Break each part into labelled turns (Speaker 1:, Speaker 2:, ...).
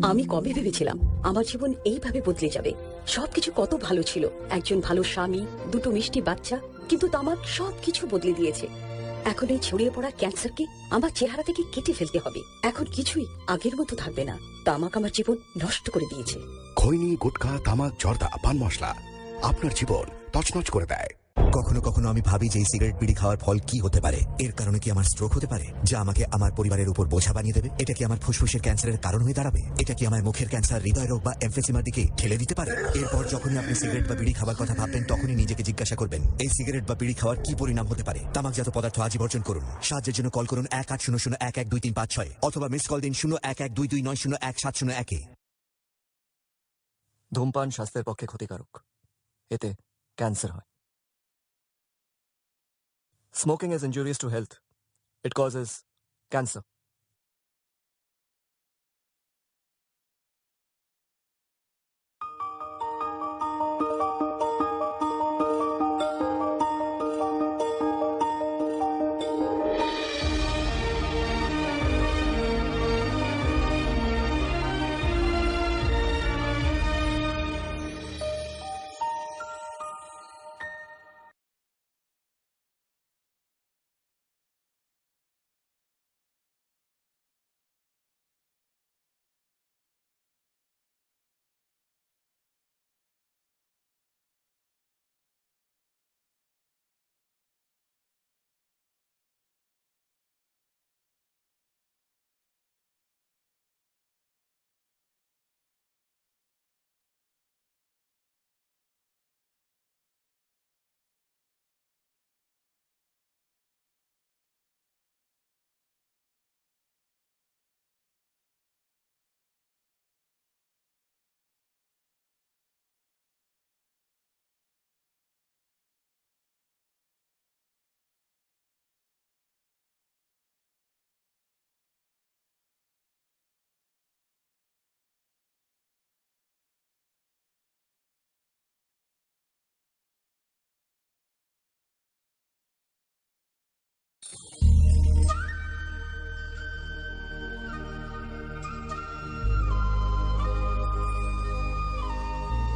Speaker 1: আমি কবে ভেবেছিলাম আমার জীবন এইভাবে বদলে যাবে। সবকিছু কত ভালো ছিল, একজন ভালো স্বামী, দুটো মিষ্টি বাচ্চা, কিন্তু তামাক সবকিছু বদলে দিয়েছে। এখন এই ছড়িয়ে পড়া ক্যান্সারকে আমার চেহারা থেকে কেটে ফেলতে হবে। এখন কিছুই আগের মতো থাকবে না। তামাক আমার জীবন নষ্ট করে দিয়েছে।
Speaker 2: খৈনি, গুটখা, তামাক, জর্দা, পান মশলা আপনার জীবন তছনছ করে দেয়।
Speaker 3: কখনো কখনো আমি ভাবি যে এই সিগারেট বিড়ি খাওয়ার ফল কি হতে পারে। এর কারণে কি আমার স্ট্রোক হতে পারে, যা আমাকে আমার পরিবারের উপর বোঝা বানিয়ে দেবে? এটা কি আমার ফুসফুসের ক্যান্সারের কারণ হয়ে দাঁড়াবে? এটা কি আমার মুখের ক্যান্সার, হৃদয় রোগ বা এমফেসিমার দিকে ঠেলে দিতে পারে? এরপর যখনই আপনি সিগারেট বা বিড়ি খাবার কথা ভাববেন, তখনই নিজেকে জিজ্ঞাসা করবেন, এই সিগারেট বা বিড়ি খাওয়ার কি পরিণাম হতে পারে? তামাকজাত পদার্থ আজই বর্জন করুন। সাহায্যের জন্য কল করুন 1800 112356 অথবা মিস কল দিন 01122901
Speaker 4: ধূমপান স্বাস্থ্যের পক্ষে ক্ষতিকারক, এতে ক্যান্সার হয়। Smoking is injurious to health. It causes cancer.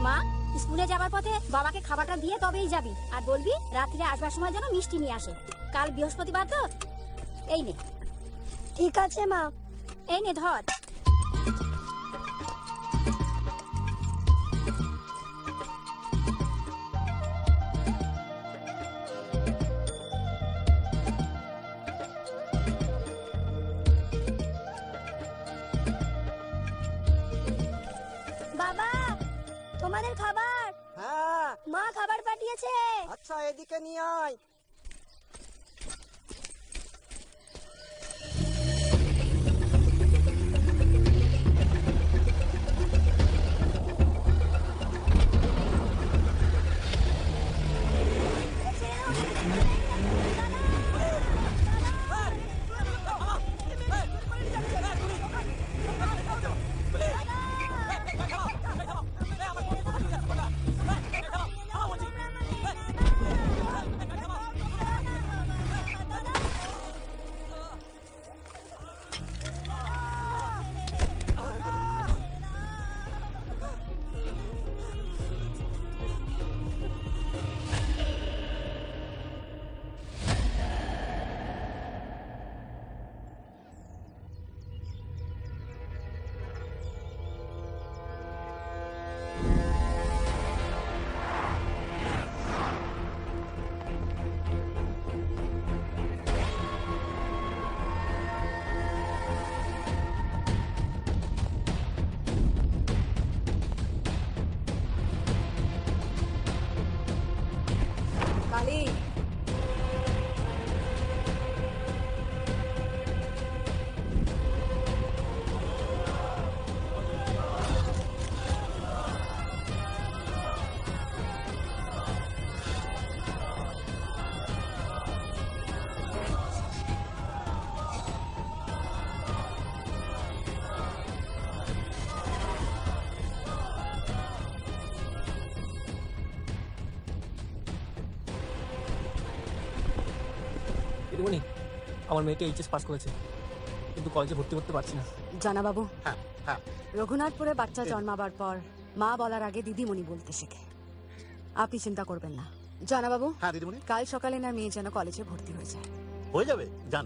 Speaker 5: মা, স্কুলে যাবার পথে বাবাকে খাবারটা দিয়ে তবেই যাবি, আর বলবি রাত্রে আসবার সময় যেন মিষ্টি নিয়ে আসে। কাল বৃহস্পতিবার তো। এই নে।
Speaker 6: ঠিক আছে মা।
Speaker 5: এই নে ধর।
Speaker 6: বাবা, তোমাদের খাবার।
Speaker 7: হ্যাঁ,
Speaker 6: মা খাবার পাঠিয়েছে।
Speaker 7: আচ্ছা এদিকে নিয়ে আয়।
Speaker 1: কালী,
Speaker 4: দিদিমণি, আমার মেয়েটি এইচএস পাস করেছে। কিন্তু কলেজে ভর্তি করতে পারছি না।
Speaker 8: জানা বাবু,
Speaker 9: হ্যাঁ হ্যাঁ
Speaker 8: রঘুনাথপুরে বাচ্চা জন্মাবার পর মা বলার আগে দিদিমণি বলতে শেখে। আপনি চিন্তা করবেন না জানা বাবু।
Speaker 9: হ্যাঁ দিদিমণি,
Speaker 8: কাল সকালে না মেয়ে যেন কলেজে ভর্তি হয়ে যায়।
Speaker 9: হয়ে যাবে, যান।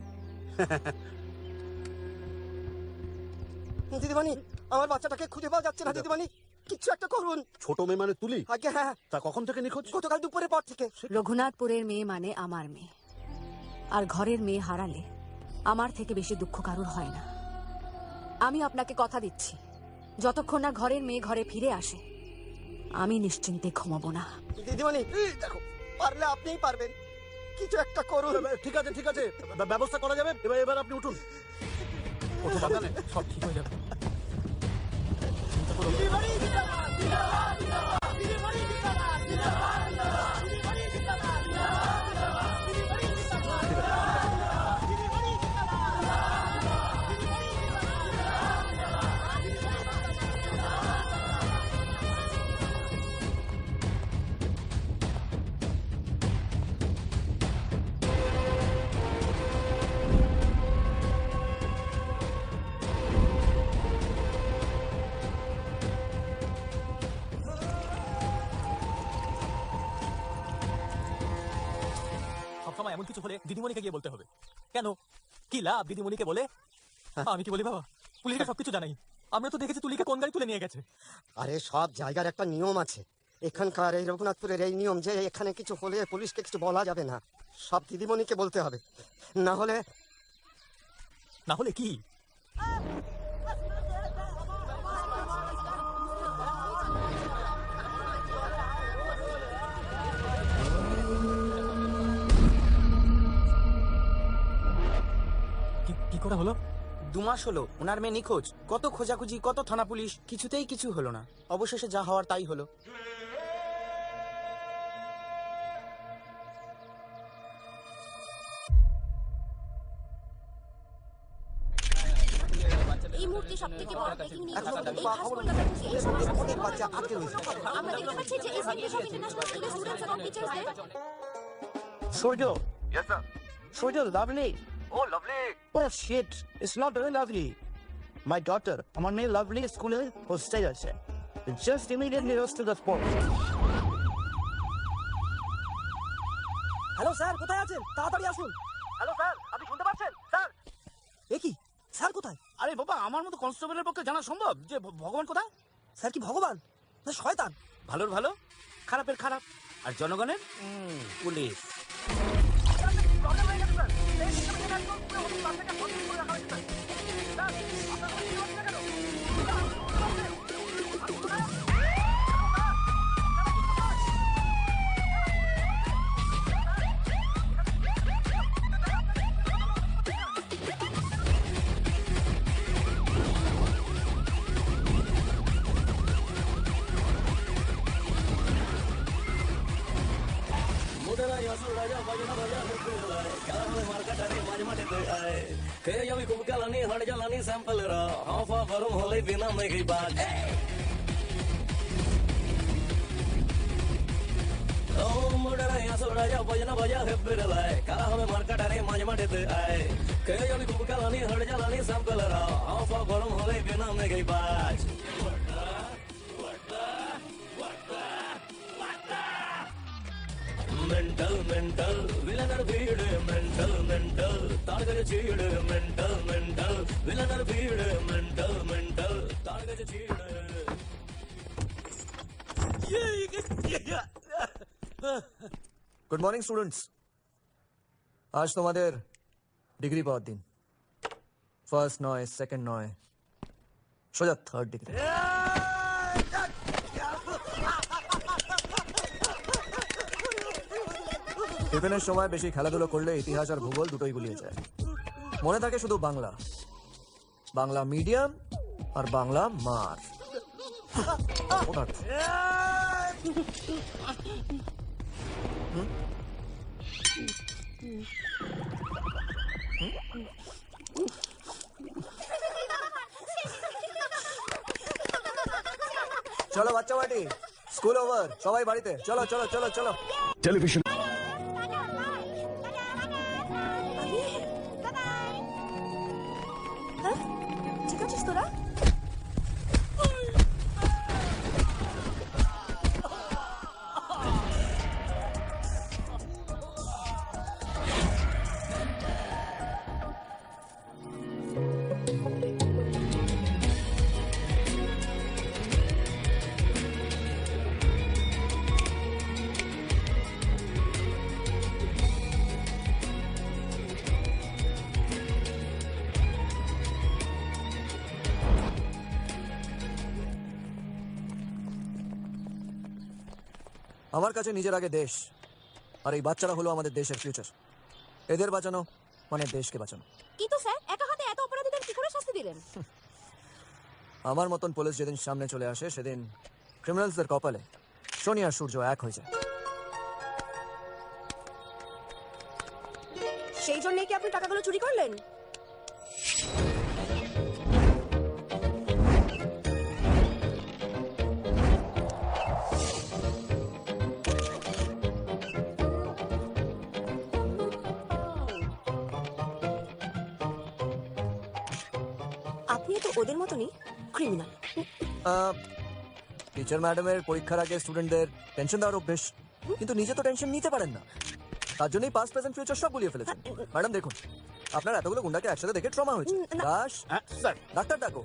Speaker 7: দিদিমণি, আমার বাচ্চাটাকে খুঁজে পাওয়া যাচ্ছে না দিদিমণি, কিছু একটা করুন।
Speaker 9: ছোট মেয়ে মানে তুলি?
Speaker 7: আগে হ্যাঁ,
Speaker 9: তা কখন থেকে নিখোঁজ?
Speaker 7: গতকাল দুপুরের পর থেকে।
Speaker 8: রঘুনাথপুরের মেয়ে মানে আমার মেয়ে, আর ঘরের মেয়ে হারালে আমার থেকে বেশি দুঃখ কারুর হয় না। আমি আপনাকে কথা দিচ্ছি, যতক্ষণ না ঘরের মেয়ে ঘরে ফিরে আসে আমি নিশ্চিন্তে ঘুমাবো না।
Speaker 7: দিদিমণি দেখো, পারলে আপনিই পারবেন, কিছু একটা করুন।
Speaker 9: ঠিক আছে ঠিক আছে, ব্যবস্থা করা যাবে। এবার এবার আপনি উঠুন। ওঠো বাগানে,
Speaker 4: সব ঠিক হয়ে যাবে। সবসময় এমন কিছু হলে দিদিমণিকে গিয়ে বলতে হবে। কেন, কি লাভ দিদিমণিকে বলে? আমি কি বলি বাবা, পুলিশকে সবকিছু জানাই। আমরা তো দেখেছি তুলিকে কোন গাড়ি তুলে নিয়ে গেছে।
Speaker 7: আরে সব জায়গার একটা নিয়ম আছে, এখানকার এই রঘুনাথপুরের এই নিয়ম যে এখানে কিছু হলে পুলিশকে কিছু বলা যাবে না, সব দিদিমণিকে বলতে হবে, না হলে।
Speaker 4: না হলে কি? কি করে হলো?
Speaker 10: 2 মাস হলো ওনার মেয়ে নিখোঁজ। কত খোঁজাখুঁজি, কত থানা পুলিশ, কিছুতেই কিছু হলো না। অবশেষে যা হওয়ার তাই হলো।
Speaker 5: এই মুহূর্তে সবথেকে বড় ব্রেকিং নিউজ
Speaker 7: এখন
Speaker 5: হলো এই
Speaker 7: বা-
Speaker 5: খাস কলকাতার বুকে এই সমস্ত
Speaker 7: অনেক বাচ্চা আটকে রয়েছে।
Speaker 5: আমরা দেখতে পাচ্ছি যে এসএনকে সব ইন্টারন্যাশনাল স্কুলের স্টুডেন্টস এবং টিচার্সদের
Speaker 11: Shorter. Yes, sir. Shorter, lovely. Oh, lovely. Oh, shit. It's not very lovely. My daughter, আমার মেয়ে lovely স্কুলে হোস্টেল আছে। Just immediately goes to the spot.
Speaker 7: Hello sir, কোথায় আছেন? তাড়াতাড়ি আসুন।
Speaker 11: হ্যালো স্যার, আপনি শুনতে পাচ্ছেন? স্যার,
Speaker 7: এ কি স্যার কোথায়?
Speaker 10: আরে বাবা, আমার মতো কনস্টেবলের পক্ষে জানা সম্ভব যে ভগবান কোথায়?
Speaker 7: স্যার কি ভগবান না শয়তান?
Speaker 10: ভালোর ভালো, খারাপের খারাপ, আর জনগণের police.
Speaker 12: Mental, mental, villainer feed, mental, mental, target cheat, mental, mental, villainer feed, mental, mental, target cheat.
Speaker 4: Good morning students, আজ তোমাদের ডিগ্রি পাওয়ার দিন। ফার্স্ট নয়, সেকেন্ড নয়, সোজা থার্ড ডিগ্রি। টিফিনের সময় বেশি খেলাধুলো করলে ইতিহাস আর ভূগোল দুটোই গুলিয়ে যায়। মনে থাকে শুধু বাংলা, বাংলা মিডিয়াম আর বাংলা মার। চলো বাচ্চা বাটি, স্কুল ওভার, সবাই বাড়িতে চলো চলো চলো চলো।
Speaker 2: টেলিভিশন
Speaker 8: ঠিক আছিস তোরা?
Speaker 4: আমার কাছে নিজের আগে দেশ, আর এই বাচ্চারা হলো আমাদের দেশের ফিউচার। এদের বাঁচানো মানে দেশকে বাঁচানো।
Speaker 8: কিন্তু স্যার একা হাতে এত অপরাধীদের কি করে শাস্তি দিলেন?
Speaker 4: আমার মতন পুলিশ যেদিন সামনে চলে আসে সেদিন ক্রিমিনালসদের কপালে শনি আর সূর্য এক হয়ে যায়।
Speaker 8: সেই জন্যই কি আপনি টাকাগুলো চুরি করলেন? আপনিও তো ওদের মতনই ক্রিমিনাল।
Speaker 4: টিচার ম্যাডামের পরীক্ষার আগে স্টুডেন্টদের টেনশন দেওয়ার অভ্যেস, কিন্তু নিজে তো টেনশন নিতে পারেন না। তার জন্যই পাস্ট প্রেজেন্ট ফিউচার সব গুলিয়ে ফেলেছেন। ম্যাডাম দেখুন, আপনার এতগুলো গুন্ডাকে একসাথে দেখে ট্রমা হয়েছে। দাস,
Speaker 11: স্যার
Speaker 4: ডাক্তার ডাকো।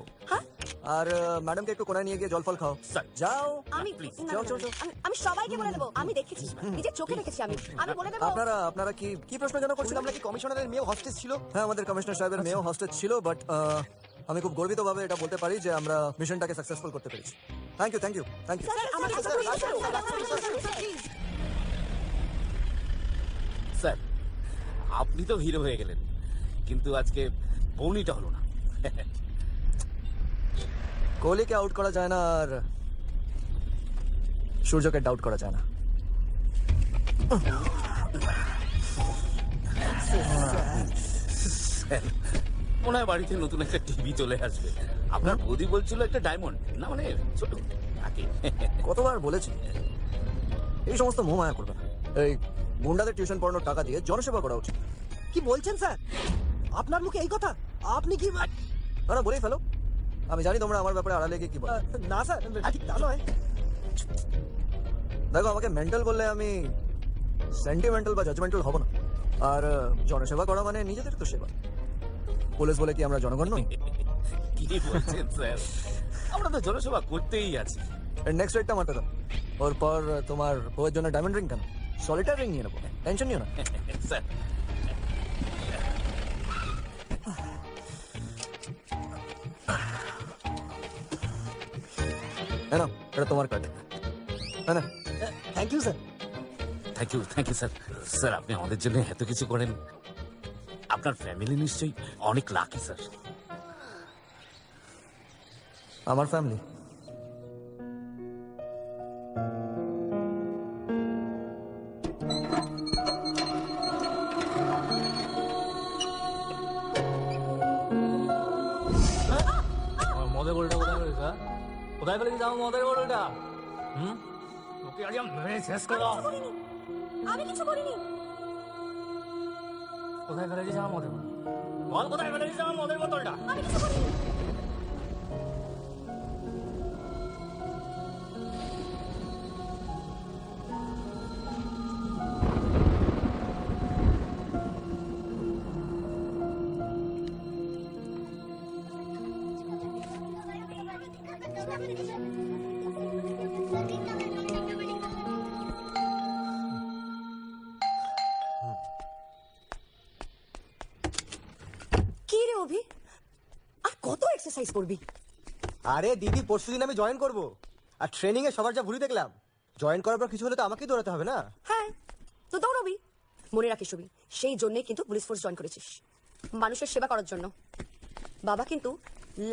Speaker 4: আর ম্যাডামকে একটু কোনায় নিয়ে গিয়ে জল ফল খাও। যাও।
Speaker 8: আমি
Speaker 4: যাও, যাও, যাও।
Speaker 8: আমি সবাইকে বলে দেবো, আমি দেখেছি, নিজের চোখে দেখেছি। আমি বলে দেবো।
Speaker 4: আপনারা কি প্রশ্ন কেন করছিলাম?
Speaker 7: আমরা কি কমিশনারের মেয়েও হস্টেজ ছিল?
Speaker 4: হ্যাঁ, আমাদের কমিশনার সাহেবের মেয়েও হস্টেজ ছিল, বাট আমি খুব গর্বিতভাবে এটা বলতে পারি যে আমরা মিশনটাকে সাকসেসফুল করতে পেরেছি। Thank you, thank you, thank you.
Speaker 11: Sir আপনি তো হিরো হয়ে গেলেন, কিন্তু আজকে বৌনিটা হলো না।
Speaker 4: কোহলিকে আউট করা যায় না, আর সূর্যকে ডাউট করা যায় না।
Speaker 11: মনে হয় বাড়িতে নতুন একটা টিভি চলে আসবে। আপনার বৌদি বলছিল একটা ডায়মন্ড, না মানে ছোট থাকে।
Speaker 4: কতবার বলেছি এই সমস্ত মোহ মায়া করবে না। এই গুন্ডাদের টিউশন পড়ানোর টাকা দিয়ে জনসেবা করা উচিত।
Speaker 7: কি বলছেন স্যার? আপনার মুখে এই কথা? আপনি কি?
Speaker 4: না, বলেই ফেলো। আমি জানি তোমরা আমার ব্যাপারে আড়ালে গিয়ে কি বলো।
Speaker 7: না স্যার, ঠিক তা নয়।
Speaker 4: দেখো, আমাকে মেন্টাল বললে আমি সেন্টিমেন্টাল বা জাজমেন্টাল হব না। আর জনসেবা করা মানে নিজেদের তো সেবা। পুলিশ বলে কি আমরা জনগণ নই?
Speaker 11: কি বলছেন স্যার, আমরা তো জনসেবা করতেই আছি।
Speaker 4: নেক্সট রেটটা মারতে দাও। ওর পর তোমার বউয়ের জন্য ডায়মন্ড রিং কেন? সলিটার রিং নিয়ে নেবো, টেনশন নিও না।
Speaker 11: স্যার
Speaker 4: হ্যাঁ, না এটা তোমার কার্ড। হ্যাঁ না,
Speaker 7: thank you sir.
Speaker 11: Thank you sir. Sir আপনি আমাদের জন্য এত কিছু করেন, আপনার ফ্যামিলি নিশ্চয়ই অনেক লাকি স্যার।
Speaker 4: আমার ফ্যামিলি
Speaker 12: মদের গোলটা কোথায় ফেলেছ? কোথায় ফেলেছি যাও মদের গোলটা? ওকে আজ মেরে শেষ করো।
Speaker 8: আমি কিছু করিনি।
Speaker 12: কোথায় ফেলেছিস আমার মদের বোতল? বল কোথায় ফেলেছিস আমার মদের বোতলটা?
Speaker 8: আমি কিছু করিনি। কি রে অভি, আর কত এক্সারসাইজ করবি?
Speaker 7: আরে দিদি, পরশুদিন আমি জয়েন করব। আর ট্রেনিং এ সবার যা ভুরি দেখলাম, জয়েন করার পর কিছু হলে তো আমাকেই দৌড়াতে হবে না?
Speaker 8: হ্যাঁ, তো দৌড়বি। মনে রাখিস অভি, সেই জন্যই কিন্তু পুলিশ ফোর্স জয়েন করেছিস, মানুষের সেবা করার জন্য। বাবা কিন্তু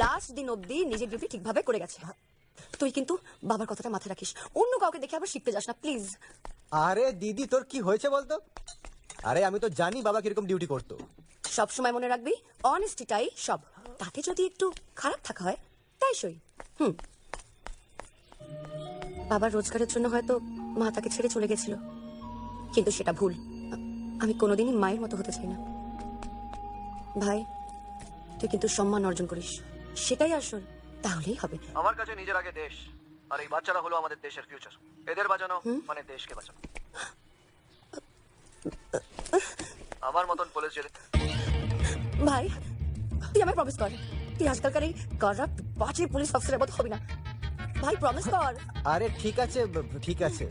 Speaker 8: লাস্ট দিন অবধি নিজের ডিউটি ঠিকভাবে করে গেছে। তুই কিন্তু বাবার কথাটা মাথায় রাখিস, অন্য কাউকে দেখে আবার শিখতে যাস না প্লিজ।
Speaker 7: আরে দিদি, তোর কি হয়েছে বলতো? আরে আমি তো জানি বাবা কিরকম ডিউটি করতো।
Speaker 8: সব সময় মনে রাখবি, অনেস্টিটাই সব। তাতে যদি একটু খারাপ থাকা হয় তাই সই। বাবার রোজগারের জন্য হয়তো মা তাকে ছেড়ে চলে গেছিল, কিন্তু সেটা ভুল। আমি কোনোদিনই মায়ের মতো হতে চাই না। ভাই, তুই কিন্তু সম্মান অর্জন করিস, সেটাই আসল, তাহলেই হবে।
Speaker 4: আমার কাছে নিজের আগে দেশ, আর এই বাচ্চারা হলো আমাদের দেশের ফিউচার। এদের বাঁচানো মানে দেশকে বাঁচানো। আমার মতন পুলিশ যদি
Speaker 8: ভাই তুই আমায় প্রমিস কর, তুই আজকালকার এই কারাপ্ট বাজে পুলিশ অফিসারের মতো হবি না। ভাই প্রমিস কর।
Speaker 10: আরে ঠিক আছে ঠিক আছে।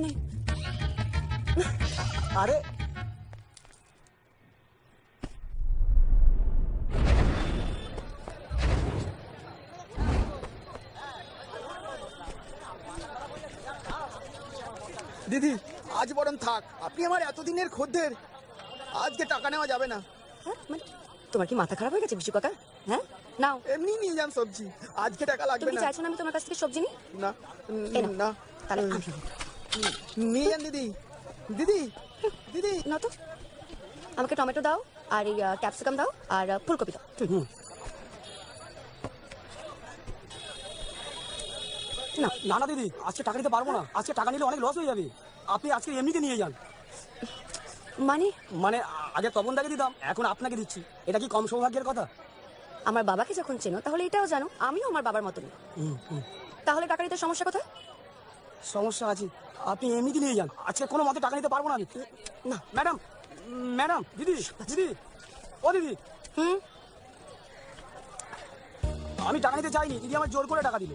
Speaker 8: নে।
Speaker 10: আরে
Speaker 11: দিদি আজ বরং থাক, আপনি আমার এতদিনের খদ্দের, আজকে টাকা নেওয়া যাবে না।
Speaker 8: হ্যাঁ মানে তোমার কি মাথা খারাপ হয়ে গেছে বিশু কাকা? হ্যাঁ নাও,
Speaker 11: এমনি নিয়ে যান সবজি, আজকে টাকা লাগবে
Speaker 8: তুমি
Speaker 11: না।
Speaker 8: চাইছো না আমি তোমার কাছ থেকে সবজি নিই?
Speaker 11: না
Speaker 8: এই নাও।
Speaker 11: না
Speaker 8: তাহলে আমি
Speaker 11: নিয়ে যান দিদি। দিদি দিদি
Speaker 8: না তো, আমাকে টমেটো দাও, আর এই ক্যাপসিকাম দাও, আর ফুলকপি দাও। না
Speaker 13: না না দিদি, আজকে টাকা নিতে পারবো না, আজকে টাকা নিলে অনেক লস হয়ে যাবে, আপনি আজকে এমনিতে নিয়ে যান।
Speaker 8: মানে
Speaker 13: মানে আগে তপনদাকে দিতাম, এখন আপনাকে দিচ্ছি, এটা কি কম সৌভাগ্যের কথা?
Speaker 8: আমার বাবাকে যখন চেনো তাহলে এটাও জানো আমিও আমার বাবার মতনই। তাহলে টাকা নিতে সমস্যা কোথায়?
Speaker 13: সমস্যা আছে, আপনি এমনিতে নিয়ে যান, আজকে কোনো মতে টাকা নিতে পারবো না আমি।
Speaker 8: না
Speaker 13: ম্যাডাম ম্যাডাম দিদি দিদি ও দিদি, আমি টাকা নিতে চাইনি, দিদি আমার জোর করে টাকা দিল।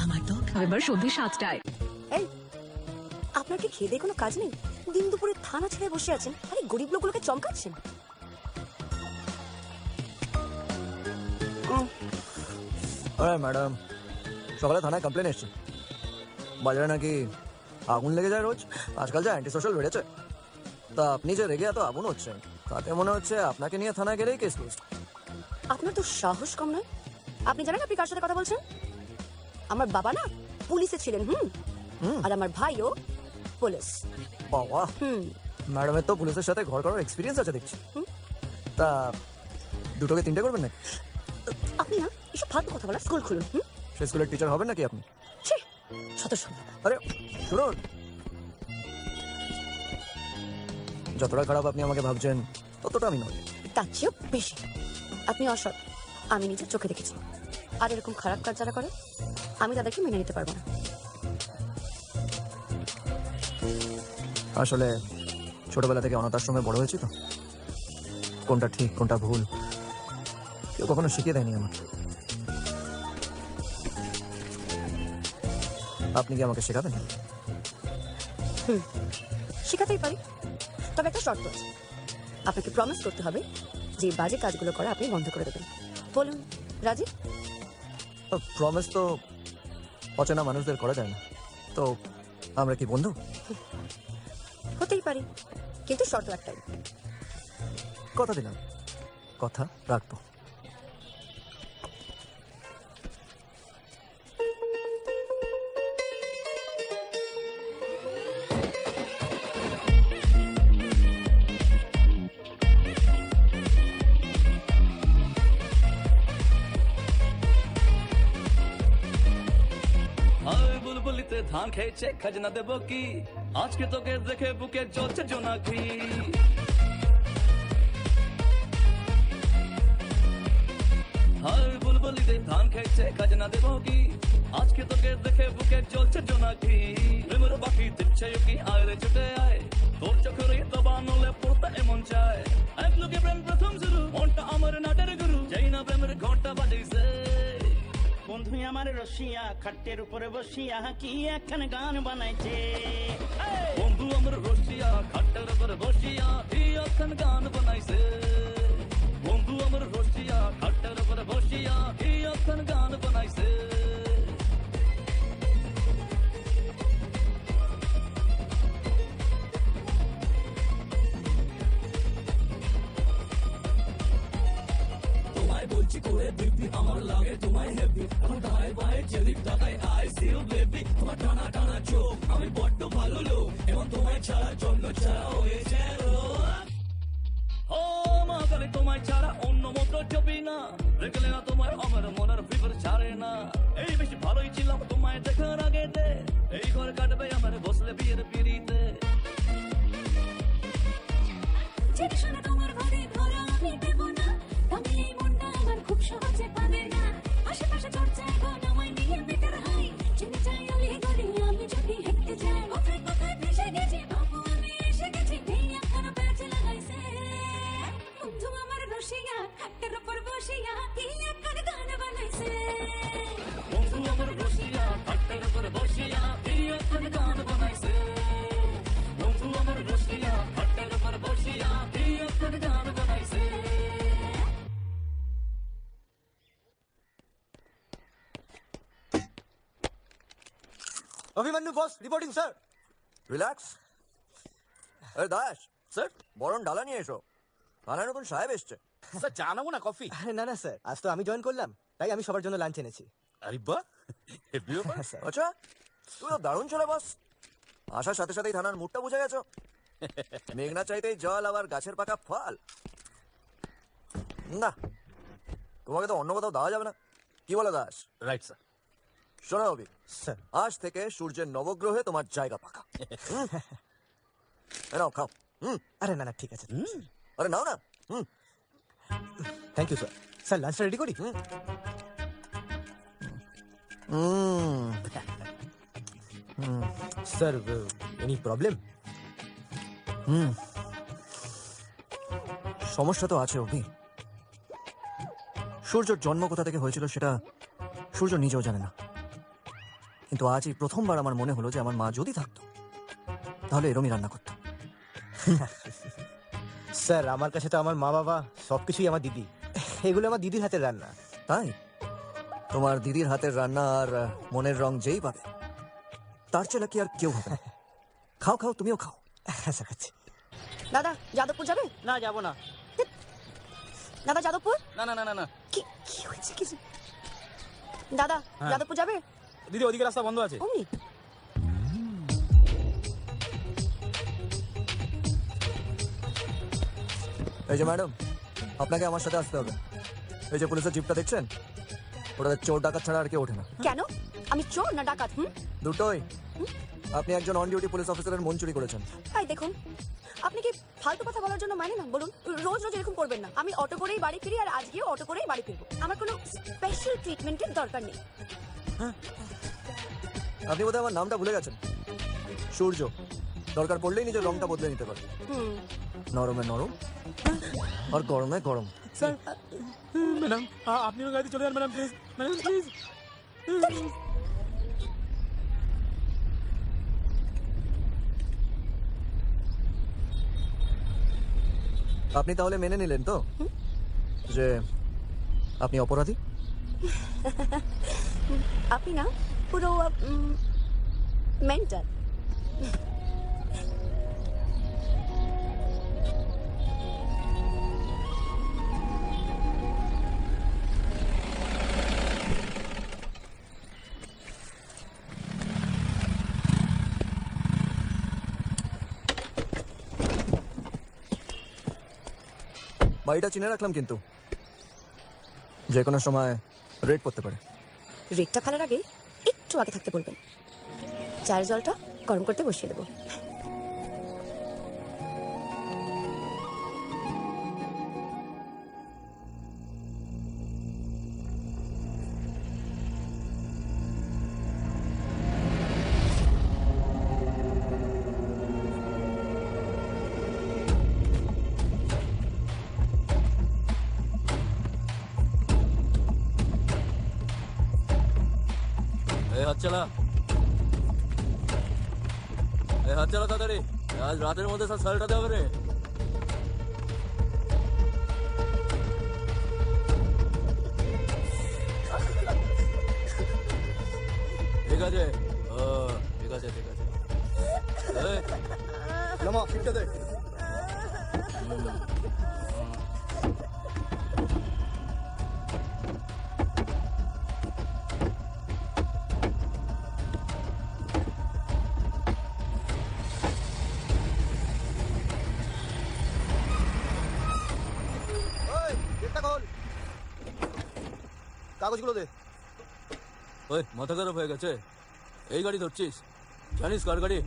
Speaker 14: আমার তো এবার সন্ধ্যে 7টায়।
Speaker 8: এই আপনার কি খেয়ে দেয়ে কোনো কাজ নেই? দিন দুপুরে থানা ছেড়ে বসে আছেন, আরে গরিব লোকগুলোকে চমকাচ্ছেন।
Speaker 4: আরে ম্যাডাম, সকালে থানায় কমপ্লেন এসছে, বাজারে নাকি আগুন লেগে যায় রোজ, আজকাল যা অ্যান্টি সোশ্যাল বেড়েছে। তা আপনি যে রেগে এত আগুন হচ্ছে, তাতে মনে হচ্ছে আপনাকে নিয়ে থানায় গেলেই কেস ক্লোজ।
Speaker 8: আপনার তো সাহস কম নয়। আপনি জানেন আপনি কার সাথে কথা বলছেন? আমার বাবা না পুলিশে ছিলেন, আর আমার ভাইও পুলিশ।
Speaker 4: বাবা, ম্যাডামের তো পুলিশের সাথে ঘর করার এক্সপিরিয়েন্স আছে দেখছি। তা দুটোকে তিনটে করবেন নাকি?
Speaker 8: আপনি না এসব ফালতু কথা বলা স্কুল খুলুন।
Speaker 4: সেই স্কুলের টিচার হবেন নাকি আপনি?
Speaker 8: শত সম্ভব।
Speaker 4: আরে শুনুন, যতটা খারাপ আপনি আমাকে ভাবছেন ততটা আমি নই।
Speaker 8: তার চেয়েও বেশি আপনি অসৎ, আমি নিজের চোখে দেখেছি। আর এরকম খারাপ কাজ যারা করে আমি তাদেরকে মেনে নিতে পারবো না।
Speaker 4: আসলে ছোটবেলা থেকে অনাথ আশ্রমে বড় হয়েছি তো, কোনটা ঠিক কোনটা ভুল কেউ কখনো শিখিয়ে দেয়নি আমাকে। আপনি কি আমাকে শেখাবেন?
Speaker 8: শেখাতেই পারি, তবে একটা শর্ত আছে। আপনাকে প্রমিস করতে হবে যে বাজে কাজগুলো করা আপনি বন্ধ করে দেবেন। বলুন রাজি?
Speaker 4: প্রমিস তো অচেনা মানুষদের করা যায় না, তো আমরা কি বন্ধু?
Speaker 8: হতেই পারি, কিন্তু শর্ত একটাই।
Speaker 4: কথা দিলাম, কথা রাখবো।
Speaker 12: বুলবুলিতে ধান খেয়েছে, খাজনা দেবো কি? আজকে তোকে দেখে বুকে জ্বলছে জোনাকি। হায় বুলবুলিতে ধান খেয়েছে, খাজনা দেবো কি? আজকে তোকে দেখে বুকে জ্বলছে জোনাকি। প্রেমের বাকি দিচ্ছে কি? আয় রে ছুটে আয়, তোর চোখের তবা নলে পড়তে এমন চায়। এক লোকে প্রেম প্রথম শুরু, মনটা আমার নাটের গুরু, যেই না প্রেমের ঘন্টা বাজাইছে।
Speaker 15: বন্ধু আমার রসিয়া খাটের উপরে বসিয়া কি একখান গান বানাইছে।
Speaker 12: বন্ধু আমার রসিয়া খাটের উপরে বসিয়া কি একখান গান বানাইছে। বন্ধু আমার রসিয়া খাটের উপরে বসিয়া কি একখান গান বানাইছে। তোমায় বলছি করে দিবি, আমার লাগে তোমায় হেভি, এখন দাঁড়ায় বায়ে চেলিক দাঁড়ায় আই সি ইউ বেবি। তোমার টানা টানা চোখ, আমি বড্ড ভালো লোক, এবং তোমায় ছাড়া জন্য ছাড়া হয়েছে রোগ। ও মা কালে তোমায় ছাড়া অন্য মতো চবি না, দেখলে না তোমার আমার মনের ফিভার ছাড়ে না। এই বেশি ভালোই ছিলাম তোমায় দেখার আগেতে, এই ঘর কাটবে আমার বসলে বিয়ের পিড়িতে। জেনে শুনে তোমার ঘরে ধরা আমি দেব না, তবে এই মনটা আমার খুব সহজে পাবে না। আশেপাশে চর্চা এখন আমায় নিয়ে বেটার হাই, চিনি চাই অলি গলি আমি যদি হেঁটে যাই। কোথায় কোথায় ভেসে গেছি বাবু আমি এসে গেছি, এই একখানা প্যাচ লাগাইছে বন্ধু আমার রসিয়া, খাটের উপর বসিয়া কি একখানা গান বানাইছে। বন্ধু আমার রসিয়া, খাটের উপর বসিয়া কি একখানা গান বানাইছে। বন্ধু আমার রসিয়া, খাটের উপর বসিয়া কি একখানা গান বানাইছে।
Speaker 4: অভিমন্যু বস রিপোর্টিং স্যার। রিল্যাক্স। আরে দাস স্যার, বরণ ডালা নিয়ে এসো, থানায় নতুন সাহেব এসছে।
Speaker 10: স্যার চা নেবো না কফি?
Speaker 4: না না স্যার, আজ তো আমি জয়েন করলাম, তাই আমি সবার জন্য লাঞ্চ এনেছি।
Speaker 9: আরে বাহ,
Speaker 4: আচ্ছা তুমি তো দারুণ ছিল বস, আসার সাথে সাথেই থানার মুডটা বুঝে গেছো। মেঘনা চাইতেই জল, আবার গাছের পাকা ফল। না, তোমাকে তো অন্য কোথাও দেওয়া যাবে না, কি বলো দাস?
Speaker 9: Right sir.
Speaker 4: শোনো অভি স্যার, আজ থেকে সূর্যের নবগ্রহে তোমার জায়গা পাকা। নাও খাও। আরে না না ঠিক আছে, আরে নাও না। Thank you sir. স্যার লাঞ্চটা রেডি করি? Sir any problem? সমস্যা তো আছে অভি। সূর্যর জন্ম কোথা থেকে হয়েছিল সেটা সূর্য নিজেও জানে না, কিন্তু আজ এই প্রথমবার আমার মনে হলো যে আমার মা যদি থাকতো তাহলে এরমই রান্না করতো।
Speaker 16: স্যার আমার কাছে তো আমার মা বাবা সবকিছুই আমার দিদি, এগুলো আমার দিদির হাতের রান্না।
Speaker 4: তাই তোমার দিদির হাতের রান্না আর মনের রং যেই পাবে তার চেলা কি আর কেউ হবে না। খাও খাও, তুমিও খাও। আচ্ছা খাচ্ছি।
Speaker 8: দাদা যাদবপুর যাবে?
Speaker 10: না যাবো না।
Speaker 8: দাদা যাদবপুর?
Speaker 10: না না না না না।
Speaker 8: কি কি হয়েছে কিছু? দাদা
Speaker 10: হ্যাঁ।
Speaker 8: যাদবপুর যাবে?
Speaker 10: দিদি ওদিকে রাস্তা বন্ধ আছে।
Speaker 8: অমনি
Speaker 4: এই যে ম্যাডাম, আপনাকে আমার সাথে আসতে হবে। এই যে পুলিশের জিপটা দেখছেন, ওটা চোর ডাকাত ছাড়া আর কেউ ওঠে না।
Speaker 8: কেন? আমি চোর না ডাকাত?
Speaker 4: দুটোই। আপনি একজন অন ডিউটি পুলিশ অফিসারের মন চুরি করেছেন।
Speaker 8: এই দেখুন, আপনি কি ফালতু কথা বলার জন্য মানে না বলুন? রোজ রোজ এরকম করবেন না। আমি অটো করেই বাড়ি ফিরি, আর আজকেও অটো করেই বাড়ি ফিরবো। আমার কোনো স্পেশাল ট্রিটমেন্টের দরকার নেই।
Speaker 4: আপনি বোধহয় আমার নামটা ভুলে গেছেন। সূর্য, দরকার পড়লেই নিজের রংটা বদলে নিতে পারে। নরমে নরম আর গরমে গরম।
Speaker 9: স্যার ম্যাডাম আপনিও গাড়িতে চলে যান ম্যাডাম, প্লিজ ম্যাডাম প্লিজ।
Speaker 4: আপনি তাহলে মেনে নিলেন তো যে আপনি অপরাধী?
Speaker 8: আপনি না পুরো মেন্টাল।
Speaker 4: বাড়িটা চিনে রাখলাম, কিন্তু যে কোনো সময় রেড করতে পারে।
Speaker 8: রেটটা ফেলার আগে একটু আগে থাকতে বলবেন। চায়ের জলটা গরম করতে বসিয়ে দেবো।
Speaker 17: হাত চালা, হাত চালা তাড়াতাড়ি, আজ রাতের মধ্যে সব সালটাতে হবে রে। ঠিক আছে, ঠিক আছে ঠিক আছে।
Speaker 4: নামা, ফিটটা দে। কাগজগুলো দে।
Speaker 17: ওই মাথা খারাপ হয়ে গেছে, এই গাড়ি ধরছিস? জানিস কার গাড়ি?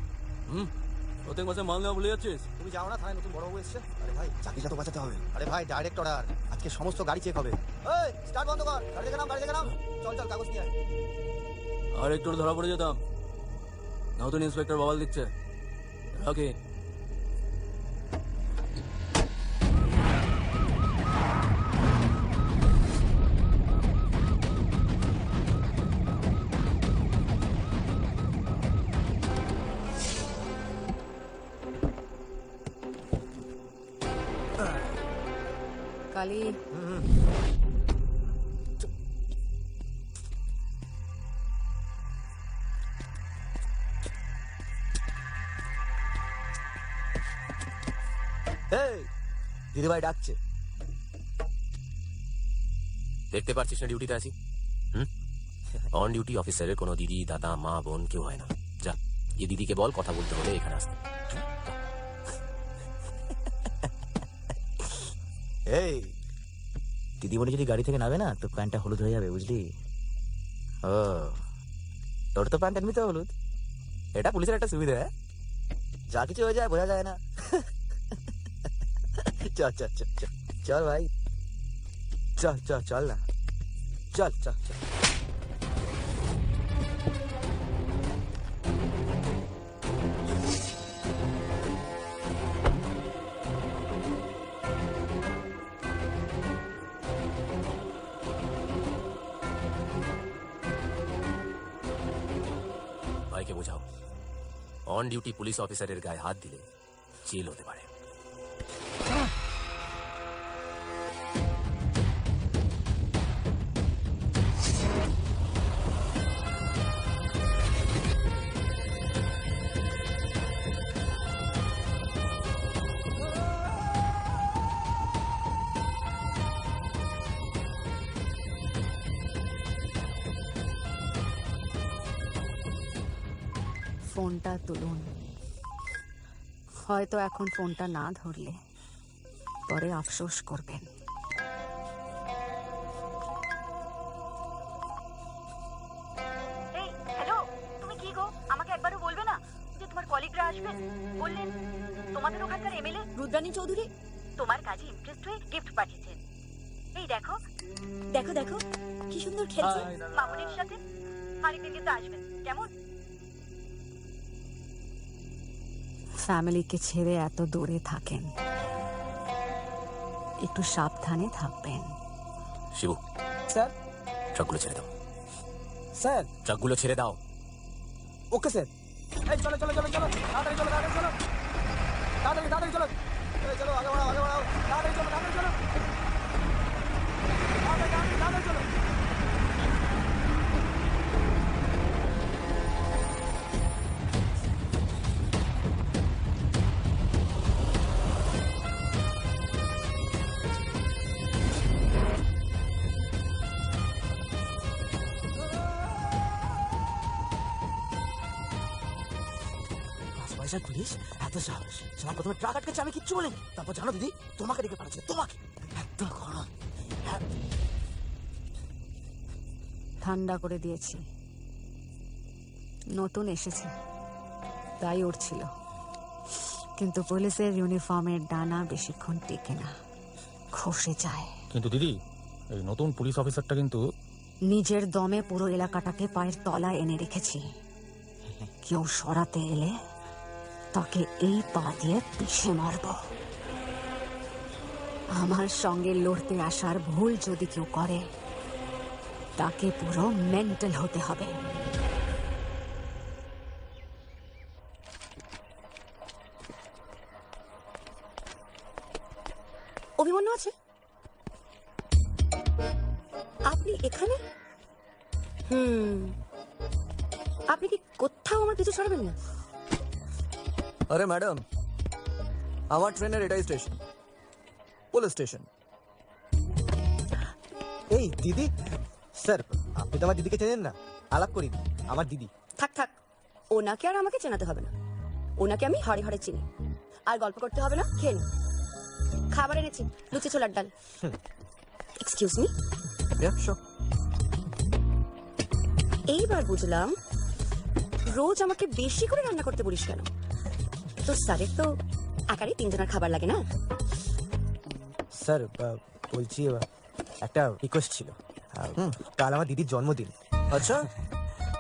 Speaker 17: প্রত্যেক মাসে মাল নেওয়া ভুলে যাচ্ছিস?
Speaker 16: তুমি যাও না, থানায় নতুন বড়বাবু এসছে। আরে ভাই, চাকরিটা তো বাঁচাতে হবে। আরে ভাই, ডাইরেক্ট অর্ডার, আজকে সমস্ত গাড়ি চেক হবে। এই স্টার্ট বন্ধ কর, গাড়ি দেখে নাম, গাড়ি দেখে নাম। চল চল, কাগজ নিয়ে আয়।
Speaker 17: আর একটু হলে ধরা পড়ে যেতাম। নতুন ইন্সপেক্টর বাবাল দিচ্ছে। রাখি।
Speaker 8: কালি,
Speaker 16: এই দিদিভাই ডাকছে।
Speaker 18: দেখতে পাচ্ছিস না ডিউটিতে আছি? অন ডিউটি অফিসারের কোনো দিদি, দাদা, মা, বোন কেউ হয় না। যা গিয়ে দিদিকে বল কথা বলতে হলে এখানে আসতে।
Speaker 16: এই দিদিমণি যদি গাড়ি থেকে নামে না, তো প্যান্টটা হলুদ হয়ে যাবে, বুঝলি? ও, তোর তো প্যান্ট এমনিতে হলুদ। এটা পুলিশের একটা সুবিধা। যা কিছু হয়ে যায় বোঝা যায় না। চল চল চল চল চল ভাই, চল চল চল না, চল চল চল।
Speaker 18: ভাইকে বোঝাও, অন ডিউটি পুলিশ অফিসারের গায়ে হাত দিলে জেল হতে পারে।
Speaker 8: ফোনটা তুলুন। হয়তো এখন ফোনটা না ধরলে পরে আফসোস করবেন।
Speaker 1: এই হ্যালো, তুমি কি গো, আমাকে একবারও বলবে না যে তোমার কলিগরা আসবেন? বললেন তোমাদের ওখানকার এমএলএ রুদ্রানী চৌধুরী তোমার কাজে ইন্টারেস্ট হয়ে গিফট পাঠিয়েছেন। এই দেখো দেখো দেখো কি সুন্দর খেলছে মামুনির সাথে। আরেকদিন কিন্তু আসবেন, কেমন?
Speaker 8: ফ্যামিলিকে ছেড়ে এত দূরে থাকেন, একটু সাবধানে থাকবেন।
Speaker 18: শিবু,
Speaker 13: স্যার।
Speaker 18: ট্রাকগুলো ছেড়ে দাও।
Speaker 13: স্যার।
Speaker 18: ট্রাকগুলো ছেড়ে দাও।
Speaker 13: Okay sir. এই চলো চলো চলো চলো, তাড়াতাড়ি চলো, তাড়াতাড়ি চলো, তাড়াতাড়ি তাড়াতাড়ি চলো। এই চলো, আগে বাড়াও, আগে বাড়াও, তাড়াতাড়ি চলো, তাড়াতাড়ি চলো, তাড়াতাড়ি তাড়াতাড়ি তাড়াতাড়ি চলো। পুলিশ এত সাহস, সবার প্রথমে ট্রাক আটকেছে, আমি কিচ্ছু বলিনি। তারপর জানো দিদি, তোমাকে ডেকে পাঠাচ্ছে, তোমাকে। এত গরম।
Speaker 8: ঠান্ডা করে দিয়েছি, নতুন এসেছে তাই উঠছিল, কিন্তু পুলিশের ইউনিফর্মের ডানা বেশিক্ষণ টেকে না, খসে যায়।
Speaker 19: কিন্তু দিদি, এই নতুন পুলিশ অফিসারটা কিন্তু
Speaker 8: নিজের দমে পুরো এলাকাটাকে পায়ের তলায় এনে রেখেছি। কেউ সরাতে এলে তাকে এই পা দিয়ে পিষে মারব। আমার সঙ্গে লড়তে আসার ভুল যদি কেউ করে, তাকে পুরো মেন্টাল হতে হবে।
Speaker 1: অভিমন্যু আছে? আপনি এখানে? আপনি কি কোথাও আমার পিছু ছাড়বেন না?
Speaker 4: আরে ম্যাডাম, আমার ট্রেনের এটাই স্টেশন, পুলিশ স্টেশন।
Speaker 16: এই দিদি, স্যার আপনি তো আমার দিদিকে চেনেন না, আলাপ করি। আমার দিদি।
Speaker 1: থাক থাক, ওনাকে আর আমাকে চেনাতে হবে না। ওনাকে আমি হাড়ে হাড়ে চিনি। আর গল্প করতে হবে না, খেয়ে নিন। খাবার এনেছি, লুচি ছোলার ডাল। Excuse me. এইবার বুঝলাম রোজ আমাকে বেশি করে রান্না করতে বলিস কেন। তো স্যারের তো একারই 3 জনের খাবার লাগে না?
Speaker 10: স্যার বলছি একটা রিকোয়েস্ট ছিল। কাল আমার দিদির জন্মদিন।
Speaker 4: আচ্ছা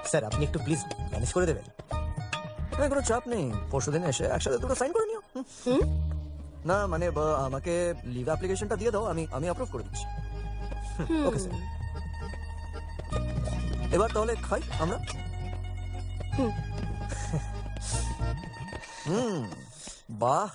Speaker 10: স্যার আপনি একটু প্লিজ ম্যানেজ করে দেবেন?
Speaker 4: কোনো চাপ নেই, পরশুদিন এসে একসাথে দুটো সাইন করে নিও। না মানে আমাকে লিভ অ্যাপ্লিকেশনটা দিয়ে দাও, আমি অ্যাপ্রুভ করে দিচ্ছি। ওকে স্যার, এবার তাহলে খাই আমরা। বাহ,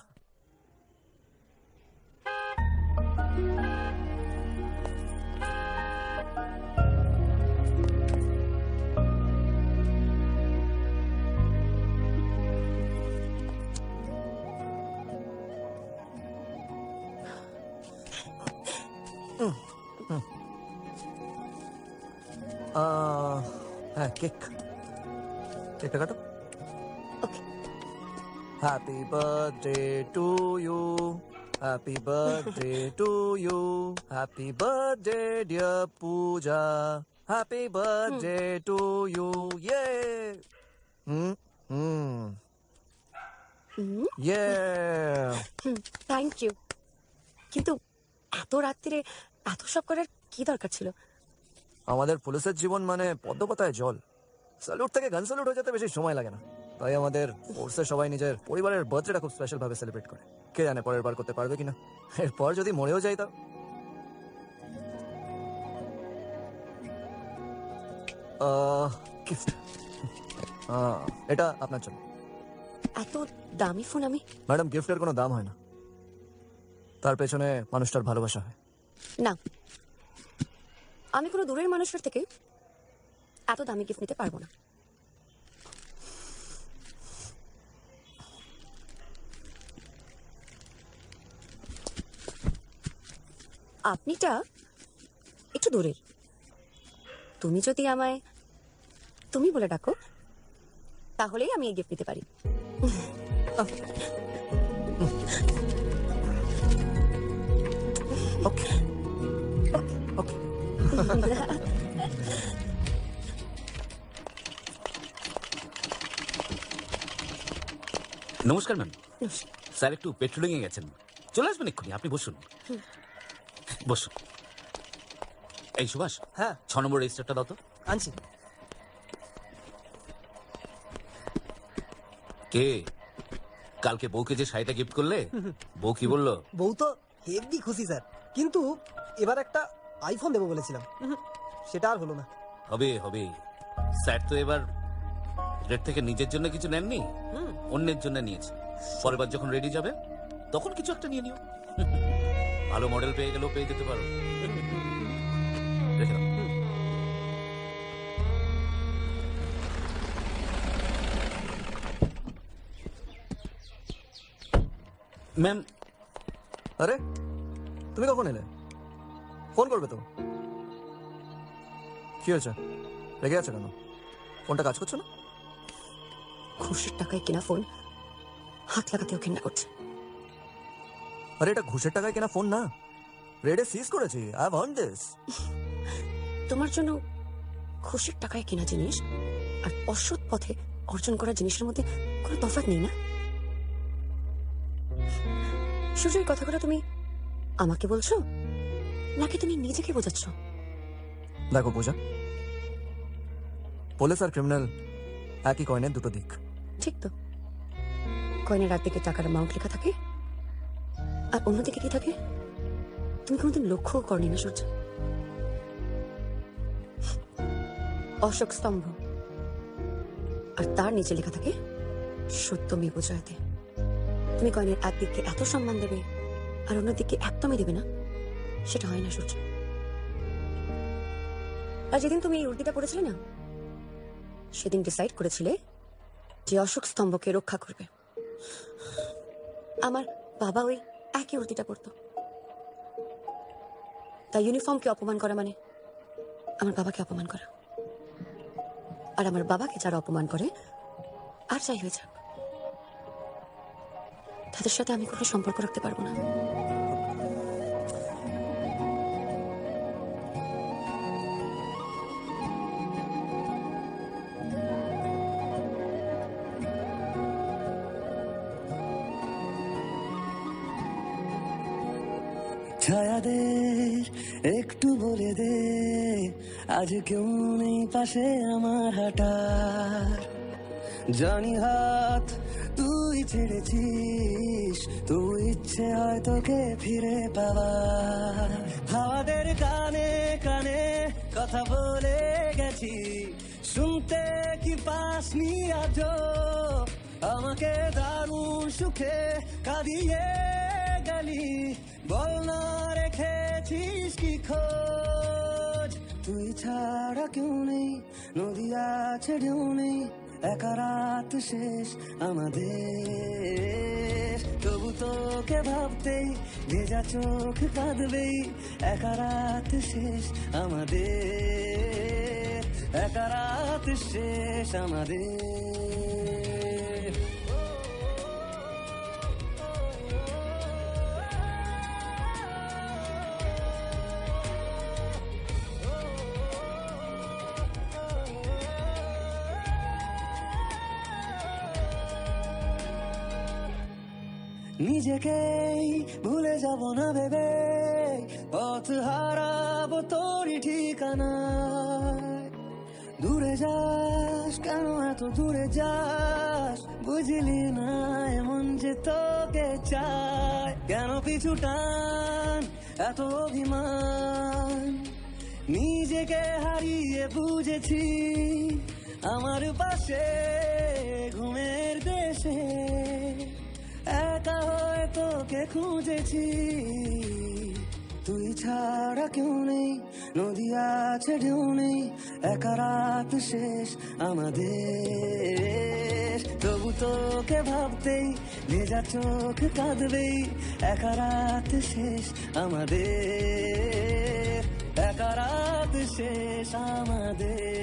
Speaker 4: হ্যাঁ কেকটা কাটো। Happy birthday to you, happy birthday to you, happy birthday dear Puja, happy birthday to you. ইয়ে ইয়ে
Speaker 1: থ্যাংক ইউ। কিন্তু এত রাত্রিরে এত সব করার কি দরকার ছিল?
Speaker 4: আমাদের পুলিশের জীবন মানে পদ্মপাতায় জল। স্যালুট থেকে গান স্যালুট হয়ে যেতে বেশি সময় লাগে না, তাই আমাদের ফোর্সে সবাই নিজের পরিবারের বার্থডেটা খুব স্পেশাল ভাবে সেলিব্রেট করে। কে জানে পরের বার করতে পারবে কিনা, এরপর যদি মরেও যাই তাও। গিফট, এটা আপনার জন্য।
Speaker 1: এত দামি ফোন আমি?
Speaker 4: ম্যাডাম গিফটের কোনো দাম হয় না, তার পেছনে মানুষটার ভালোবাসা হয়।
Speaker 1: না, আমি কোনো দূরের মানুষের থেকে এত দামি গিফট নিতে পারবো না। আপনিটা একটু দূরের, তুমি যদি আমায় তুমি বলে ডাকো তাহলেই আমি এই গিফট নিতে পারি।
Speaker 4: ওকে ওকে।
Speaker 20: নমস্কার ম্যাম, স্যার একটু পেট্রোলিং এ গেছেন, চলে আসবেন এক্ষুনি। আপনি বসুন বসুন। এই সুভাষ,
Speaker 13: হ্যাঁ
Speaker 20: 6 নম্বর রেজিস্টারটা দাও তো।
Speaker 13: আনছি।
Speaker 20: কে কালকে বউকে যে শাড়িটা গিফট করলে, বউ কি বললো?
Speaker 13: বউ তো হেভি খুশি স্যার, কিন্তু এবার একটা আইফোন দেবো বলেছিলাম, সেটা আর হলো না।
Speaker 20: হবে হবে, স্যার তো এবার রেট থেকে নিজের জন্য কিছু নেননি, অন্যের জন্য নিয়েছে। পরের বার যখন রেডি যাবে তখন কিছু একটা নিয়ে নিও। ভালো মডেল পেয়ে গেলেও পেয়ে যেতে পারো। রেখে দাও। ম্যাম।
Speaker 4: আরে তুমি কখন এলে? ফোন করবে তো। কি হয়েছে, রেগে আছে কেন? ফোনটা কাজ করছে না?
Speaker 1: ঘুষের টাকায় কেনা ফোন হাত লাগাতেও ঘৃণা করছে।
Speaker 4: আরে এটা ঘুষের টাকায় কেনা ফোন না, রেডে সিজ করেছি। I have earned this.
Speaker 1: তোমার জন্য ঘুষের টাকায় কেনা জিনিস আর অসৎ পথে অর্জন করা জিনিসের মধ্যে কোনো তফাৎ নেই না? সুজয়, কথাগুলো তুমি আমাকে বলছো নাকি তুমি নিজেকে বোঝাচ্ছ?
Speaker 4: দেখো পূজা, পুলিশ আর ক্রিমিনাল একই কয়েনের দুটো দিক।
Speaker 1: ঠিক তো, কয়েনের একদিকে টাকার অ্যামাউন্ট লেখা থাকে আর অন্যদিকে কি থাকে তুমি কোনোদিন লক্ষ্যও করনি না সূর্য। অশোক স্তম্ভ, আর তার নিচে লেখা থাকে সত্যমেব জয়তে। তুমি কয়েনের একদিকে এত সম্মান দেবে আর অন্যদিকে একদমই দেবে না, সেটা হয় না সূর্য। আর যেদিন তুমি এই উল্টিটা পড়েছিলে না, সেদিন ডিসাইড করেছিলে যে অশোক স্তম্ভকে রক্ষা করবে। আমার বাবা ওই একই উল্টিটা পড়তো, তাই ইউনিফর্মকে অপমান করা মানে আমার বাবাকে অপমান করা। আর আমার বাবাকে যারা অপমান করে, আর যাই হয়ে যাক, তাদের সাথে আমি কোনো সম্পর্ক রাখতে পারবো না।
Speaker 12: ছায়াদের একটু বলে দে আজ কেউ নেই পাশে আমার হাঁটার জানি হাত তুই ছেড়েছিস তুই ইচ্ছে হয় তোকে ফিরে পাওয়ার হাওয়াদের কানে কানে কথা বলে গেছি শুনতে কি পাসনি আজও আমাকে দারুণ সুখে কাঁদিয়ে গেলি বল না রেখেছিস কি খোঁজ তুই ছাড়া কেউ নেই নদী আছে ঢেউ নেই একা রাত শেষ আমাদের তবু তোকে ভাবতেই ভেজা চোখ কাঁদবেই একা রাত শেষ আমাদের একা রাত শেষ আমাদের নিজেকেই ভুলে যাব না ভেবে পথ হারাবো তোরই ঠিকানায় দূরে যাস কেন এত দূরে যাস বুঝলি না এমন যে তোকে চায় কেন পিছু টান এত অভিমান নিজেকে হারিয়ে বুঝেছি আমার পাশে ঘুমের দেশে একা হয়ে তোকে খুঁজেছি তুই ছাড়া কেউ নেই নদী আছে ঢেউ নেই একা রাত শেষ আমাদের তবু তোকে ভাবতেই ভেজা চোখ কাঁদবেই একা রাত শেষ আমাদের একা রাত শেষ আমাদের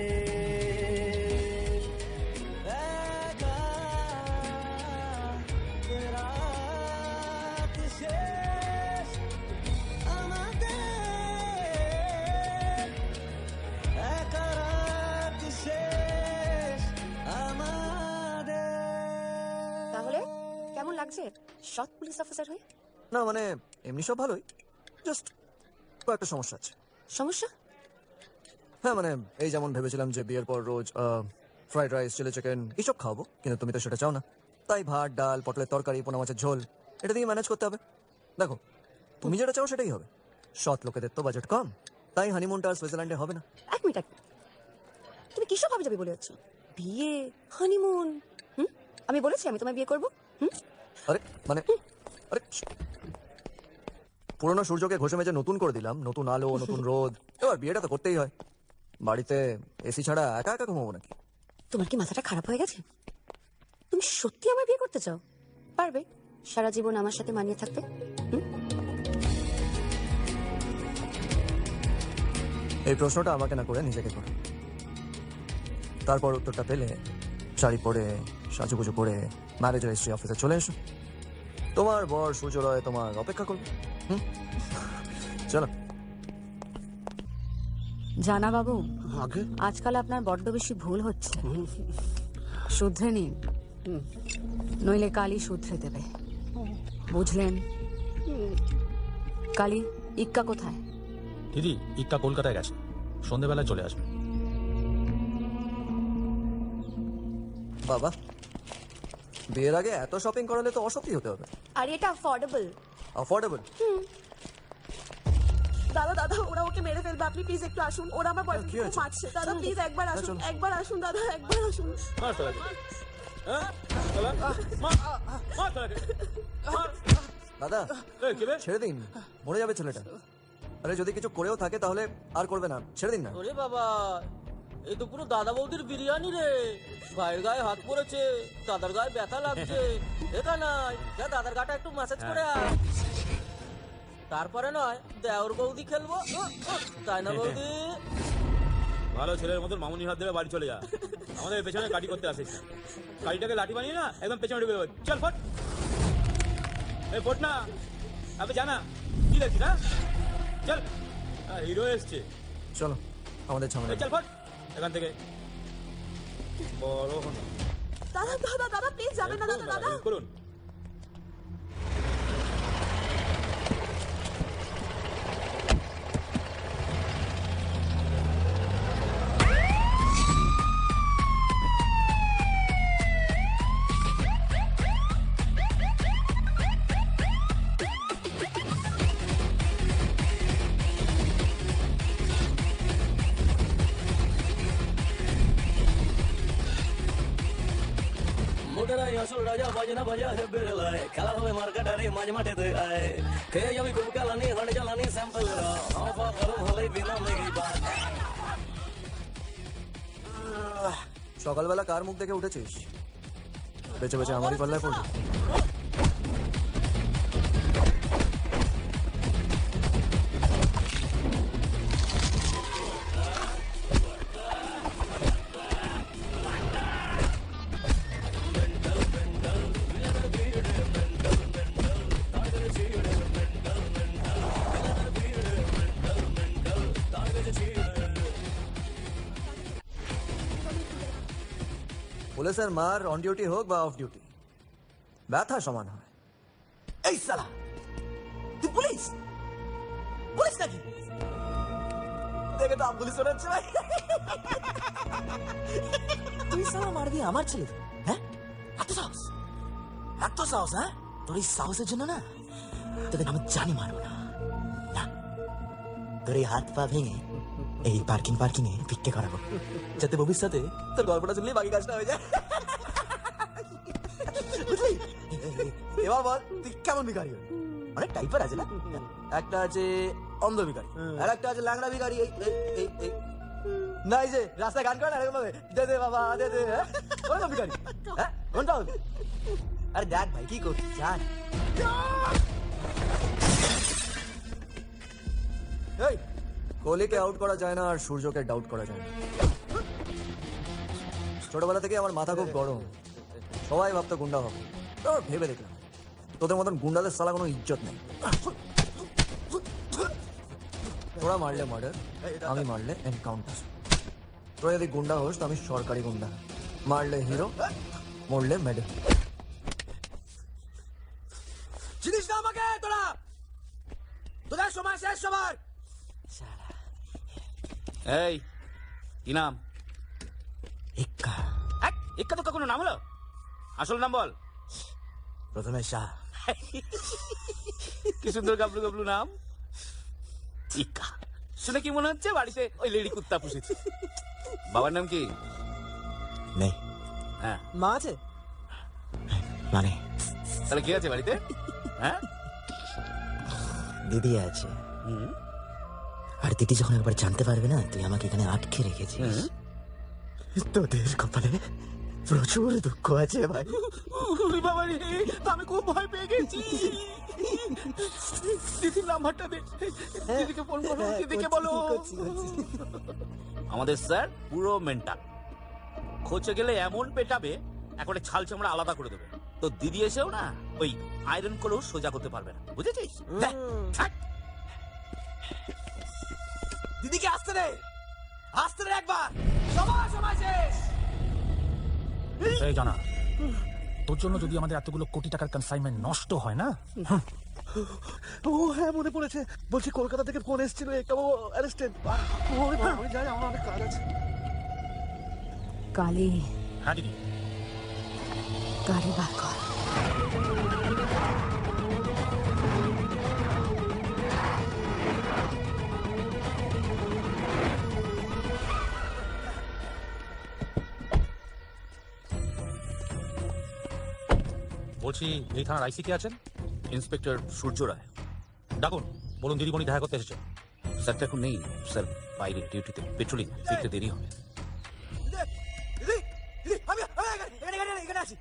Speaker 8: তাহলে কেমন লাগছে সৎ পুলিশ অফিসার হয়ে?
Speaker 4: না মানে এমনি সব ভালোই, জাস্ট কয়েকটা সমস্যা আছে।
Speaker 8: সমস্যা?
Speaker 4: হ্যাঁ মানে এই যেমন ভেবেছিলাম যে বিয়ের পর রোজ ফ্রাইড রাইস চিলি চিকেন এইসব খাবো, কিন্তু তুমি তো সেটা চাও না। তাই ভাত ডাল পটলের তরকারি পোনা মাছের ঝোল এটা দিয়ে ম্যানেজ করতে হবে। দেখো তুমি যেটা চাও সেটাই হবে, সৎ লোকেদের তো বাজেট কম, তাই হানিমুনটা আর সুইজারল্যান্ডে হবে না।
Speaker 8: এক মিনিট, তুমি কিসব ভাবে যাবে বলে যাচ্ছ? বিয়ে, হানিমুন? আমি বলেছি আমি তোমায় বিয়ে করবো?
Speaker 4: আরে মানে আরে পুরোনো সূর্যকে ঘষে মেজে নতুন করে দিলাম, নতুন আলো নতুন রোদ, এবার বিয়েটা তো করতেই হয়। বাড়িতে এসি ছাড়া একা একা ঘুমাবো নাকি?
Speaker 8: তোমার কি মাথাটা খারাপ হয়ে গেছে? তুমি সত্যি আমার বিয়ে করতে চাও? পারবে সারা জীবন আমার সাথে মানিয়ে থাকতে?
Speaker 4: এই প্রশ্নটা আমাকে না করে নিজেকে করো, তারপর উত্তরটা পেলে শাড়ি পরে সাজুগুজু করে ম্যারেজ রেজিস্ট্রি অফিসে চলে এসো। তোমার বর সূর্যরয় তোমার অপেক্ষা করবে। চলো।
Speaker 8: জানা বাবু, আজকাল আপনার বড্ড বেশি ভুল হচ্ছে, শুধরে নিন, নইলে কালী শুধরে দেবে, বুঝলেন? কালী, ইক্কা কোথায়?
Speaker 19: দিদি, ইক্কা কলকাতায় গেছে, সন্ধেবেলায় চলে আসবে।
Speaker 4: বাবা, বিয়ের আগে এত শপিং করালে তো অসত্যি হতে হবে।
Speaker 8: আর এটা অ্যাফোর্ডেবল।
Speaker 4: অ্যাফোর্ডেবল?
Speaker 21: দাদা দাদা ওরা ওকে মেরে ফেলবে, আপনি প্লিজ একটু আসুন, ওরা আমার বয়ফ্রেন্ড খুব মারছে, দাদা প্লিজ একবার আসুন, একবার আসুন দাদা, একবার আসুন।
Speaker 4: দাদা ছেড়ে দিন, মরে যাবে ছেলেটা। আরে যদি কিছু করেও থাকে তাহলে আর করবে না, ছেড়ে দিন না।
Speaker 22: ওরে বাবা, এই তো পুরো দাদা বৌদির বিরিয়ানি রে। ভাইয়ের গায়ে হাত পড়েছে, দাদার গায়ে ব্যথা লাগছে, এটা নয় যা দাদার গাটা একটু ম্যাসাজ করে আয়, তারপরে নয় দেওর বৌদি খেলবো, তাই না বৌদি?
Speaker 17: ভালো ছেলের মতন মামুনির হাত ধরে বাড়ি চলে যা, আমাদের পেছনে কাটি করতে আসিস না। কাটিটাকে লাঠি বানিয়ে না একদম পেছনে ঢুকে দেবো। চল ফট, এই ফট না, আপনি জানা কি দেখছি না, চল। হিরো এসছে,
Speaker 4: চলো আমাদের ঝামেলা।
Speaker 17: চল ফট এখান থেকে, বড় হন।
Speaker 21: দাদা দাদা দাদা প্লিজ যাবেন না দাদা, দাদা
Speaker 17: করুন।
Speaker 12: আসল রাজা বাজনা বাজা হে বেলায় খেলা হবে মার্কেটারে মাঝ মাঠেতে আয় খেয়ে যাবি খুব কালানি হাড় জ্বালানি স্যাম্পল হাফা গরম হলে বিনা মেঘি বাদ
Speaker 4: সকালবেলা কার মুখ দেখে উঠেছিস? বেঁচে বেঁচে আমারই পাল্লায় পড়লি। পুলিশের মার অন ডিউটি হোক বা অফ ডিউটি, ব্যথা সমান হয়।
Speaker 16: এই সালা তুই পুলিশ? পুলিশ নাকি? দেখে তো পুলিশ মনে হচ্ছে ভাই। তুই সালা মারবি আমার ছেলে? হ্যাঁ, এত সাহস, এত সাহস? হ্যাঁ, তোর এই সাহসের জন্য না তোদের আমি জানি মারবো না। না, তোর এই হাত পা ভেঙে এই পার্কিং এ ভিক্ষে করাবো, যাতে ভবিষ্যতে তোর গল্পটা শুনলে বাকি কাজটা হয়ে যায়। বুঝলি? এবার বল তুই কেমন ভিখারি? অনেক টাইপের আছে না, একটা আছে অন্ধ ভিখারি, আর একটা আছে ল্যাংড়া ভিখারি। এই না, এই যে রাস্তায় গান করে না এরকম ভাবে, দে দে বাবা দে দে, ওরকম ভিখারি। হ্যাঁ, কোনটা হবে? আরে দেখ ভাই কি করছিস, জান।
Speaker 4: এই কোহলিকে আউট করা যায় না আর সূর্যকে ডাউট করা যায় না। ছোটবেলা থেকে আমার মাথা খুব গরম, সবাই ভাবতো গুন্ডা হবে। তারপর ভেবে দেখলাম তোদের মতন গুন্ডাদের সালা কোনো ইজ্জত নেই। তোরা মারলে মার্ডার, আমি মারলে এনকাউন্টার। তোরা যদি গুন্ডা হোস তো আমি সরকারি গুন্ডা, মারলে হিরো, মরলে মেডেল।
Speaker 16: চিনিস না আমাকে তোরা? তোদের সময় শেষ সবার।
Speaker 20: এই কি নাম?
Speaker 16: এক্কা।
Speaker 20: এক্কা তো কখনো নাম হলো? আসল নাম বল।
Speaker 16: প্রথমে শাহ।
Speaker 20: কি সুন্দর গাবলু গাবলু নাম। এক্কা শুনে কি মনে হচ্ছে বাড়িতে ওই লেডি কুত্তা পুষেছি। বাবার নাম কি?
Speaker 16: নেই।
Speaker 20: হ্যাঁ,
Speaker 16: মা আছে? মানে
Speaker 20: তাহলে কে আছে বাড়িতে? হ্যাঁ,
Speaker 16: দিদি আছে। আর দিদি যখন একবার জানতে পারবে না তুই আমাকে এখানে আটকে রেখেছিস, তোদের কপালে প্রচুর দুঃখ আছে ভাই।
Speaker 20: বাবা রে, আমি খুব ভয় পেয়ে গেছি। দিদির নাম্বারটা দে, দিদিকে ফোন করো, দিদিকে বলো। আমাদের স্যার পুরো মেন্টাল, খোঁজে গেলে এমন পেটাবে একবারে ছাল চামড়া আলাদা করে দেবে। তো দিদি এসেও না ওই আয়রন করেও সোজা করতে পারবে না, বুঝেছিস?
Speaker 16: দিদিকে আসতে দে, আসতে দে একবার। সময় শেষ।
Speaker 19: এই জানা, তোর জন্য যদি আমাদের এতগুলো কোটি টাকার কনসাইনমেন্ট নষ্ট হয় না।
Speaker 9: ও হ্যাঁ, মনে পড়েছে। বলছি কলকাতা থেকে ফোন এসেছিল, একটা অ্যারেস্টেড। আমি যাই, আমার অনেক কাজ আছে।
Speaker 8: কালি।
Speaker 19: হ্যাঁ দিদি।
Speaker 8: গাড়ি বার কর।
Speaker 19: বলছি এই থানার আইসি কে আছেন?
Speaker 20: ইন্সপেক্টর সূর্য রায়।
Speaker 19: ডাকুন, বলুন দিদিমণি দেখা করতে এসেছে।
Speaker 20: স্যার তো এখন নেই, স্যার বাইরে ডিউটিতে, পেট্রোলিং, ফিরতে দেরি হবে।
Speaker 16: এখানে আছি।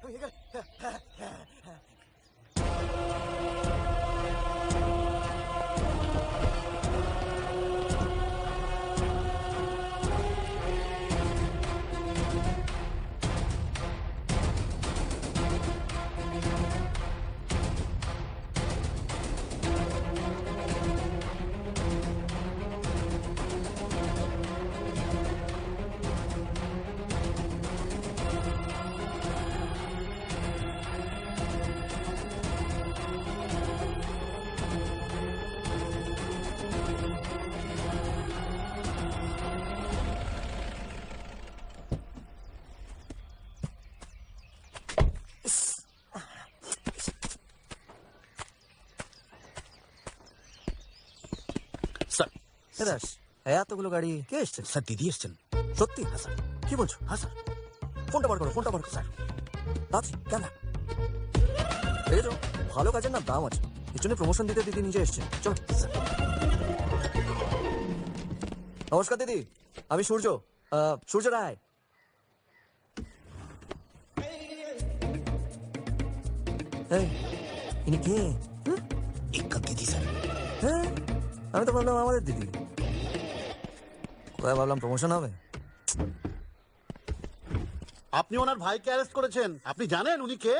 Speaker 20: স্যার
Speaker 4: এতগুলো গাড়ি কে এসছেন?
Speaker 20: স্যার দিদি এসছেন।
Speaker 4: সত্যি? হ্যাঁ স্যার। কি বলছো?
Speaker 20: হ্যাঁ স্যার।
Speaker 4: ফোনটা বার করো, ফোনটা বার করো স্যার। তাড়াতাড়ি ক্যামেরা। দেখেছো ভালো কাজের না দাম আছে, এর জন্য প্রমোশন দিতে দিদি নিজে এসছে। চলো। নমস্কার দিদি, আমি সূর্য, সূর্য রায়। এই, ইনি কে?
Speaker 11: দিদি স্যার।
Speaker 4: হ্যাঁ, আমি তো ভাবলাম আমাদের দিদি। কোথায় ভাবলাম প্রমোশন হবে।
Speaker 9: আপনি ওনার ভাইকে অ্যারেস্ট করেছেন, আপনি জানেন উনি কে?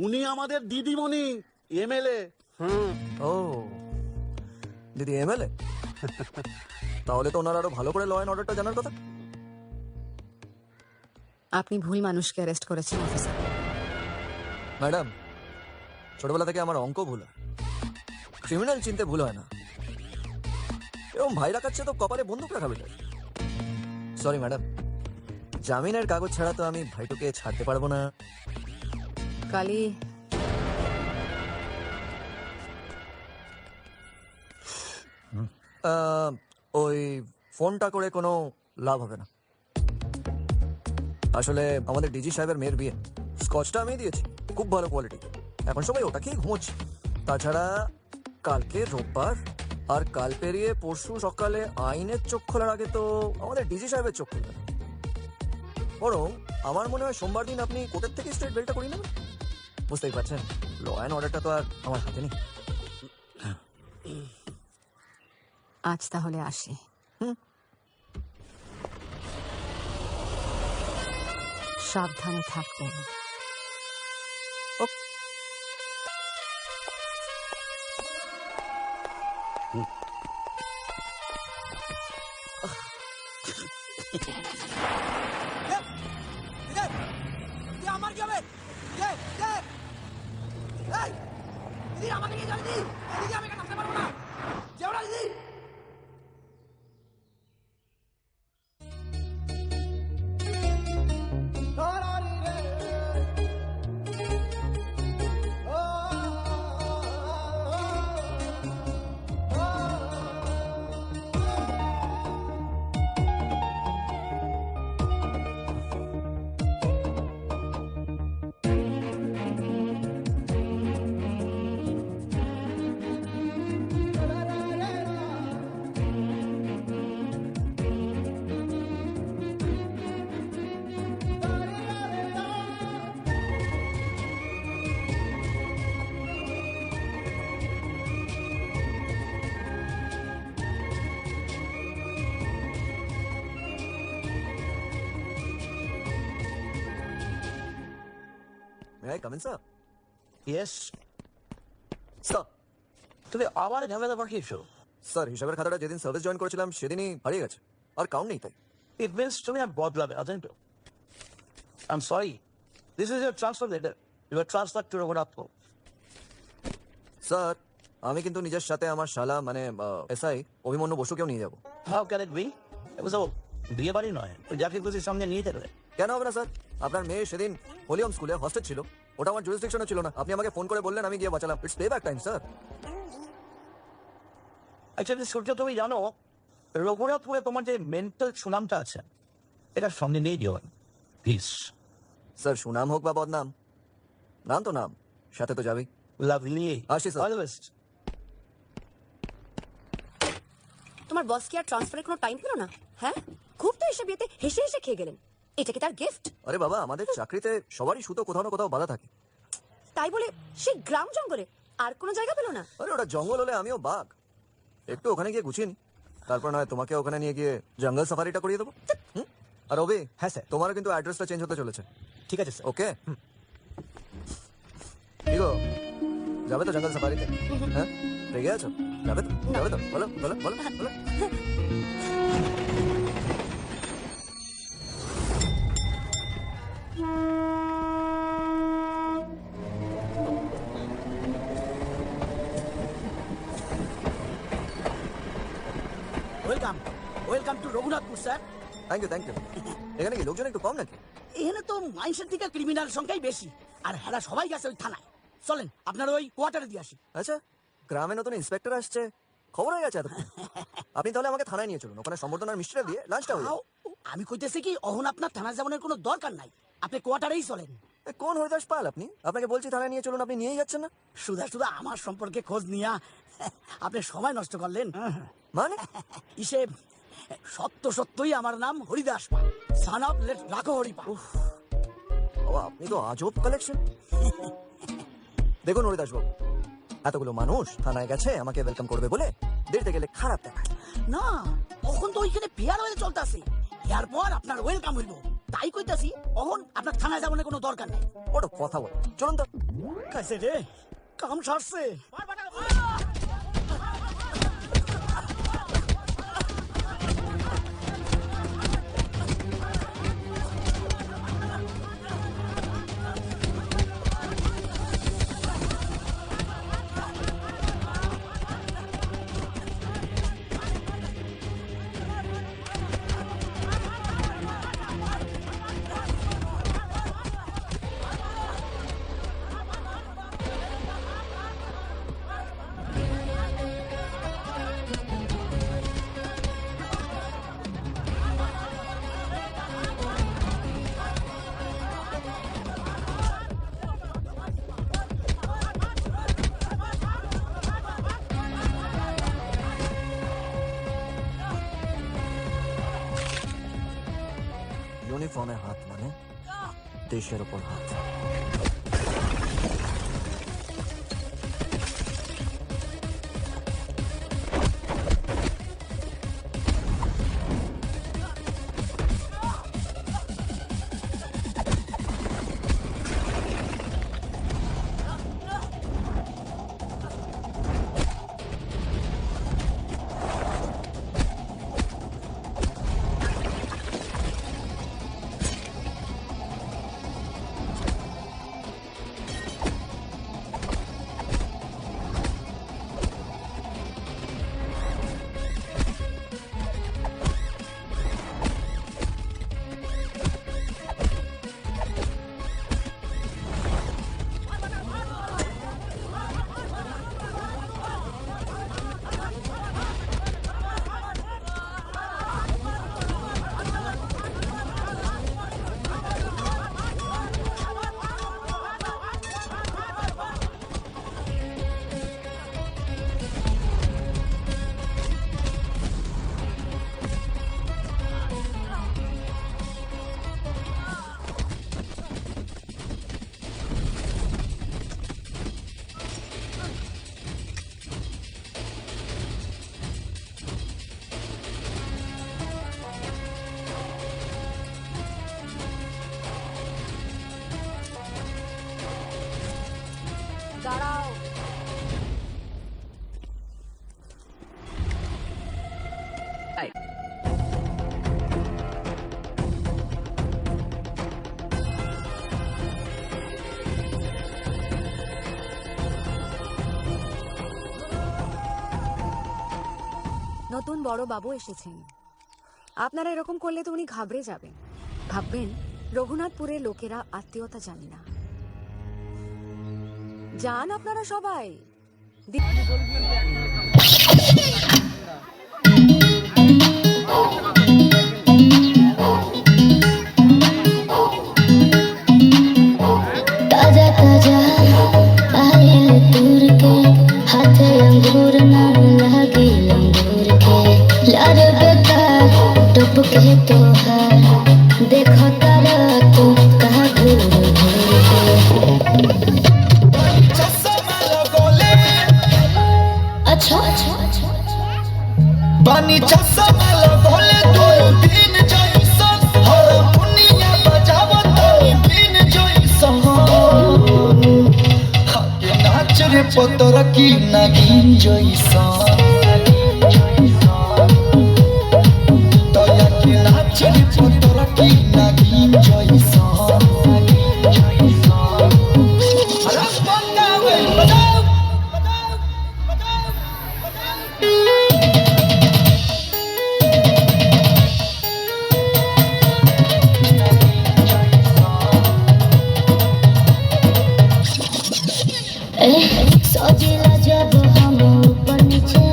Speaker 9: উনি আমাদের দিদিমণি, এমএলএ।
Speaker 4: ও দিদি এমএলএ, তাহলে তো ওনার আরো ভালো করে ল অ্যান্ড অর্ডারটা জানার কথা।
Speaker 8: আপনি ভুল মানুষকে অ্যারেস্ট করেছেন অফিসার।
Speaker 4: ম্যাডাম, ছোটবেলা থেকে আমার অঙ্ক ভুল হয়, ক্রিমিনাল চিনতে ভুল হয় না। এবং ভাই রাখাচ্ছে তো কপালে বন্দুক রাখা বেটার। সরি ম্যাডাম, জামিনের কাগজ ছাড়া তো আমি ভাইটোকে ছাড়তে পারবো না।
Speaker 8: কালি,
Speaker 4: ওই ফোনটা করে কোনো লাভ হবে না। আসলে আমাদের ডিজি সাহেবের মেয়ের বিয়ে, স্কচটা আমি দিয়েছি, খুব ভালো কোয়ালিটি, এখন সবাই ওটাকেই ঘুমোচ্ছে। তাছাড়া কালকে রোববার, আর কাল পেরিয়ে পরশু সকালে আইনের চোখ খোলার আগে তো আমাদের ডিজি সাহেবের চোখ খুলবে না। বরং আমার মনে হয় সোমবার দিন আপনি কোর্টের থেকে স্ট্রেট বেলটা করিয়ে নেবেন। বুঝতেই পারছেন, ল অ্যান্ড অর্ডারটা তো আর আমার হাতে নেই।
Speaker 8: আজ তাহলে আসি। সাবধানে থাকবেন।
Speaker 13: আমার কি হবে? দিদি আমাকে নিয়ে যাবে, দিদি আমি এখানে থাকতে পারবো না, যেও না দিদি।
Speaker 4: May I come in, sir?
Speaker 11: Yes.
Speaker 4: Sir.
Speaker 11: তুমি আবার ঝামেলা পাঠিয়েছো?
Speaker 4: স্যার, হিসাবের খাতাটা যেদিন সার্ভিস জয়েন করেছিলাম সেদিনই হারিয়ে গেছে, আর কাউন্ট নেই তাই।
Speaker 11: It means তুমি আর বদলাবে, doesn't it? I'm sorry. This is your transfer letter. You are transferred to Raghunathpur.
Speaker 4: Sir, আমি কিন্তু নিজের সাথে আমার শালা মানে এসআই অভিমন্যু বসুকেও নিয়ে যাবো।
Speaker 11: How can it be? It was a বিয়ে বাড়ি নয়, যাকে খুশি সঙ্গে নিয়ে যেতে।
Speaker 4: কেন হবে না স্যার? আপনার মেয়ে সেদিন হোলিয়াম স্কুলে হস্টেজ ছিল, ওটা আমার জুরিসডিকশনে ছিল না। আপনি আমাকে ফোন করে বললেন, আমি গিয়ে বাঁচালাম। It's playback time sir.
Speaker 11: Actually Surya, তুমি জানো রঘুনাথপুরে তোমার যে মেন্টাল সুনামটা আছে, এটা সঙ্গে নিয়ে যেও প্লিজ।
Speaker 4: স্যার, সুনাম হোক বা বদনাম, নাম তো নাম, সাথে তো যাবেই।
Speaker 11: লাভলি,
Speaker 4: আসি স্যার।
Speaker 11: All the best.
Speaker 8: তোমার বস কি আর ট্রান্সফারের কোনো টাইম পেল না? হ্যাঁ, খুব তো এসে বিয়েতে হেসে হেসে খেয়ে গেলেন। এটা কি তার গিফট?
Speaker 4: আরে বাবা, আমাদের চাকরিতে সবারই সুতো কোথাও না কোথাও বাধা থাকে।
Speaker 8: তাই বলে সে গ্রাম জঙ্গলে আর কোনো জায়গা পেল না?
Speaker 4: আরে ওটা জঙ্গল হলে আমিও বাঘ, একটু ওখানে গিয়ে গুছিয়ে নি, তারপর নয় তোমাকে ওখানে নিয়ে গিয়ে জঙ্গল সাফারিটা করিয়ে দেবো। আর অভি,
Speaker 13: হ্যাঁ স্যার,
Speaker 4: তোমারও কিন্তু অ্যাড্রেসটা চেঞ্জ হতে চলেছে।
Speaker 13: ঠিক আছে স্যার।
Speaker 4: ওকে, কি গো, যাবে তো জঙ্গল সাফারিতে? হ্যাঁ, রেগে আছো? যাবে তো? যাবে তো? বলো বলো বলো বলো।
Speaker 13: Welcome, welcome to Raghunathpur sir.
Speaker 4: Thank you, thank you. এখানে কি লোকজন একটু কম নাকি?
Speaker 13: এখানে তো মাইন্সের থেকে ক্রিমিনাল সংখ্যাই বেশি, আর হেরা সবাই গেছে ওই থানায়। চলেন আপনার ওই কোয়ার্টারে দিয়ে আসি।
Speaker 4: আচ্ছা, গ্রামে নতুন ইন্সপেক্টর আসছে, খবর হয়ে গেছে এতক্ষণ। আপনি তাহলে আমাকে থানায় নিয়ে চলুন, ওখানে সম্বর্ধনার মিষ্টিটা দিয়ে লাঞ্চটা হয়ে যাবে।
Speaker 13: আমি কইতেছি কি, অহন আপনার থানায় যাওয়ার কোনো দরকার নাই, আপনি কোয়ার্টারেই চলেন।
Speaker 4: কোন হরিদাস পাল আপনি? আপনাকে বলছি থানায় নিয়ে চলুন, আপনি নিয়েই যাচ্ছেন না।
Speaker 3: সুধা সুধা আমার সম্পর্কে খোঁজ নিয়া আপনি সময় নষ্ট করলেন।
Speaker 4: মানে
Speaker 3: ইসে সত্যই আমার নাম হরিদাস পাল, সান অফ লেট রাখো হরি পাল।
Speaker 4: ও আপনি তো আজব কালেকশন। দেখুন হরিদাস বাবু, এতগুলো মানুষ থানায় গেছে আমাকে ওয়েলকাম করবে বলে দেখতে গেলে খারাপ দেখায়
Speaker 3: না। তখন তো ওইখানে ফেয়ার হয়ে চলতেছে, এরপর আপনার ওয়েলকাম হইব। তাই কইতাছি তখন আপনার থানায় যাওয়ার কোনো দরকার নেই।
Speaker 4: ওটা কথা বল, চলুন তো।
Speaker 3: কাছে রে কাম সারছে।
Speaker 4: ইউনিফর্মে হাত মানে দেশের ওপর হাত।
Speaker 8: দাঁড়াও। নতুন বড় বাবু এসেছেন। আপনারা এরকম করলে তো উনি ঘাবড়ে যাবেন, ভাববেন রঘুনাথপুরের লোকেরা আত্মীয়তা জানে না। যান আপনারা সবাই।
Speaker 6: ताजा ताजा आयल दूर के हाथे अंगूर ना लगे अंगूर के लार बेकार टप के तो है देखो तारा तू कहाँ घूर घूर के। अच्छा
Speaker 12: पानी चश्मा लगोले दो दिन जैसन हो दुनिया बजावत दिन जैसन के नाच रे पतर की नागिन जैसन दया के नाच रे पतर की नागिन जैसन अरे बंगावे बजाओ
Speaker 6: सजिला जब हम ऊपर नीचे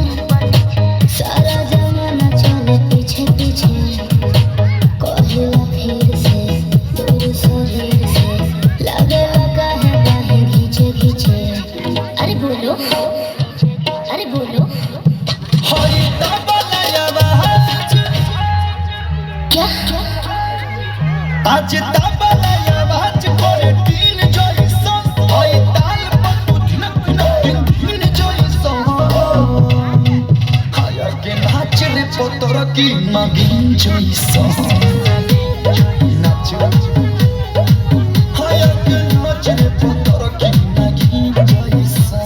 Speaker 6: अरे बोलो क्या
Speaker 12: आज तबला आवाज करे तीन जइसा ओए ताल पतु धिनक धिनक धिन जइसा हाया के नाच रे पोतर की मगिन जइसा नाच हाया के नाच रे पोतर की मगिन जइसा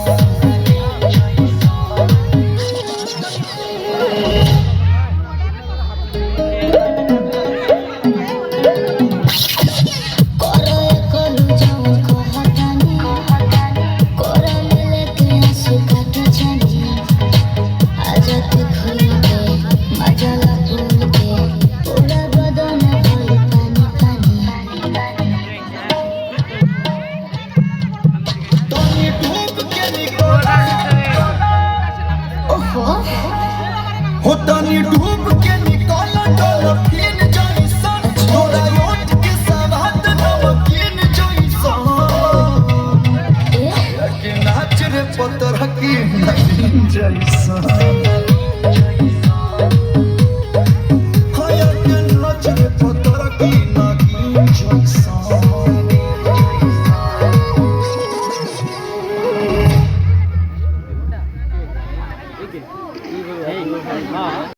Speaker 12: होतानी डूब के निकाल डॉल्फिन जैसा तोरा ओठ के सवाद नमकीन जैसा के नाच रे पतर की नगीन जैसा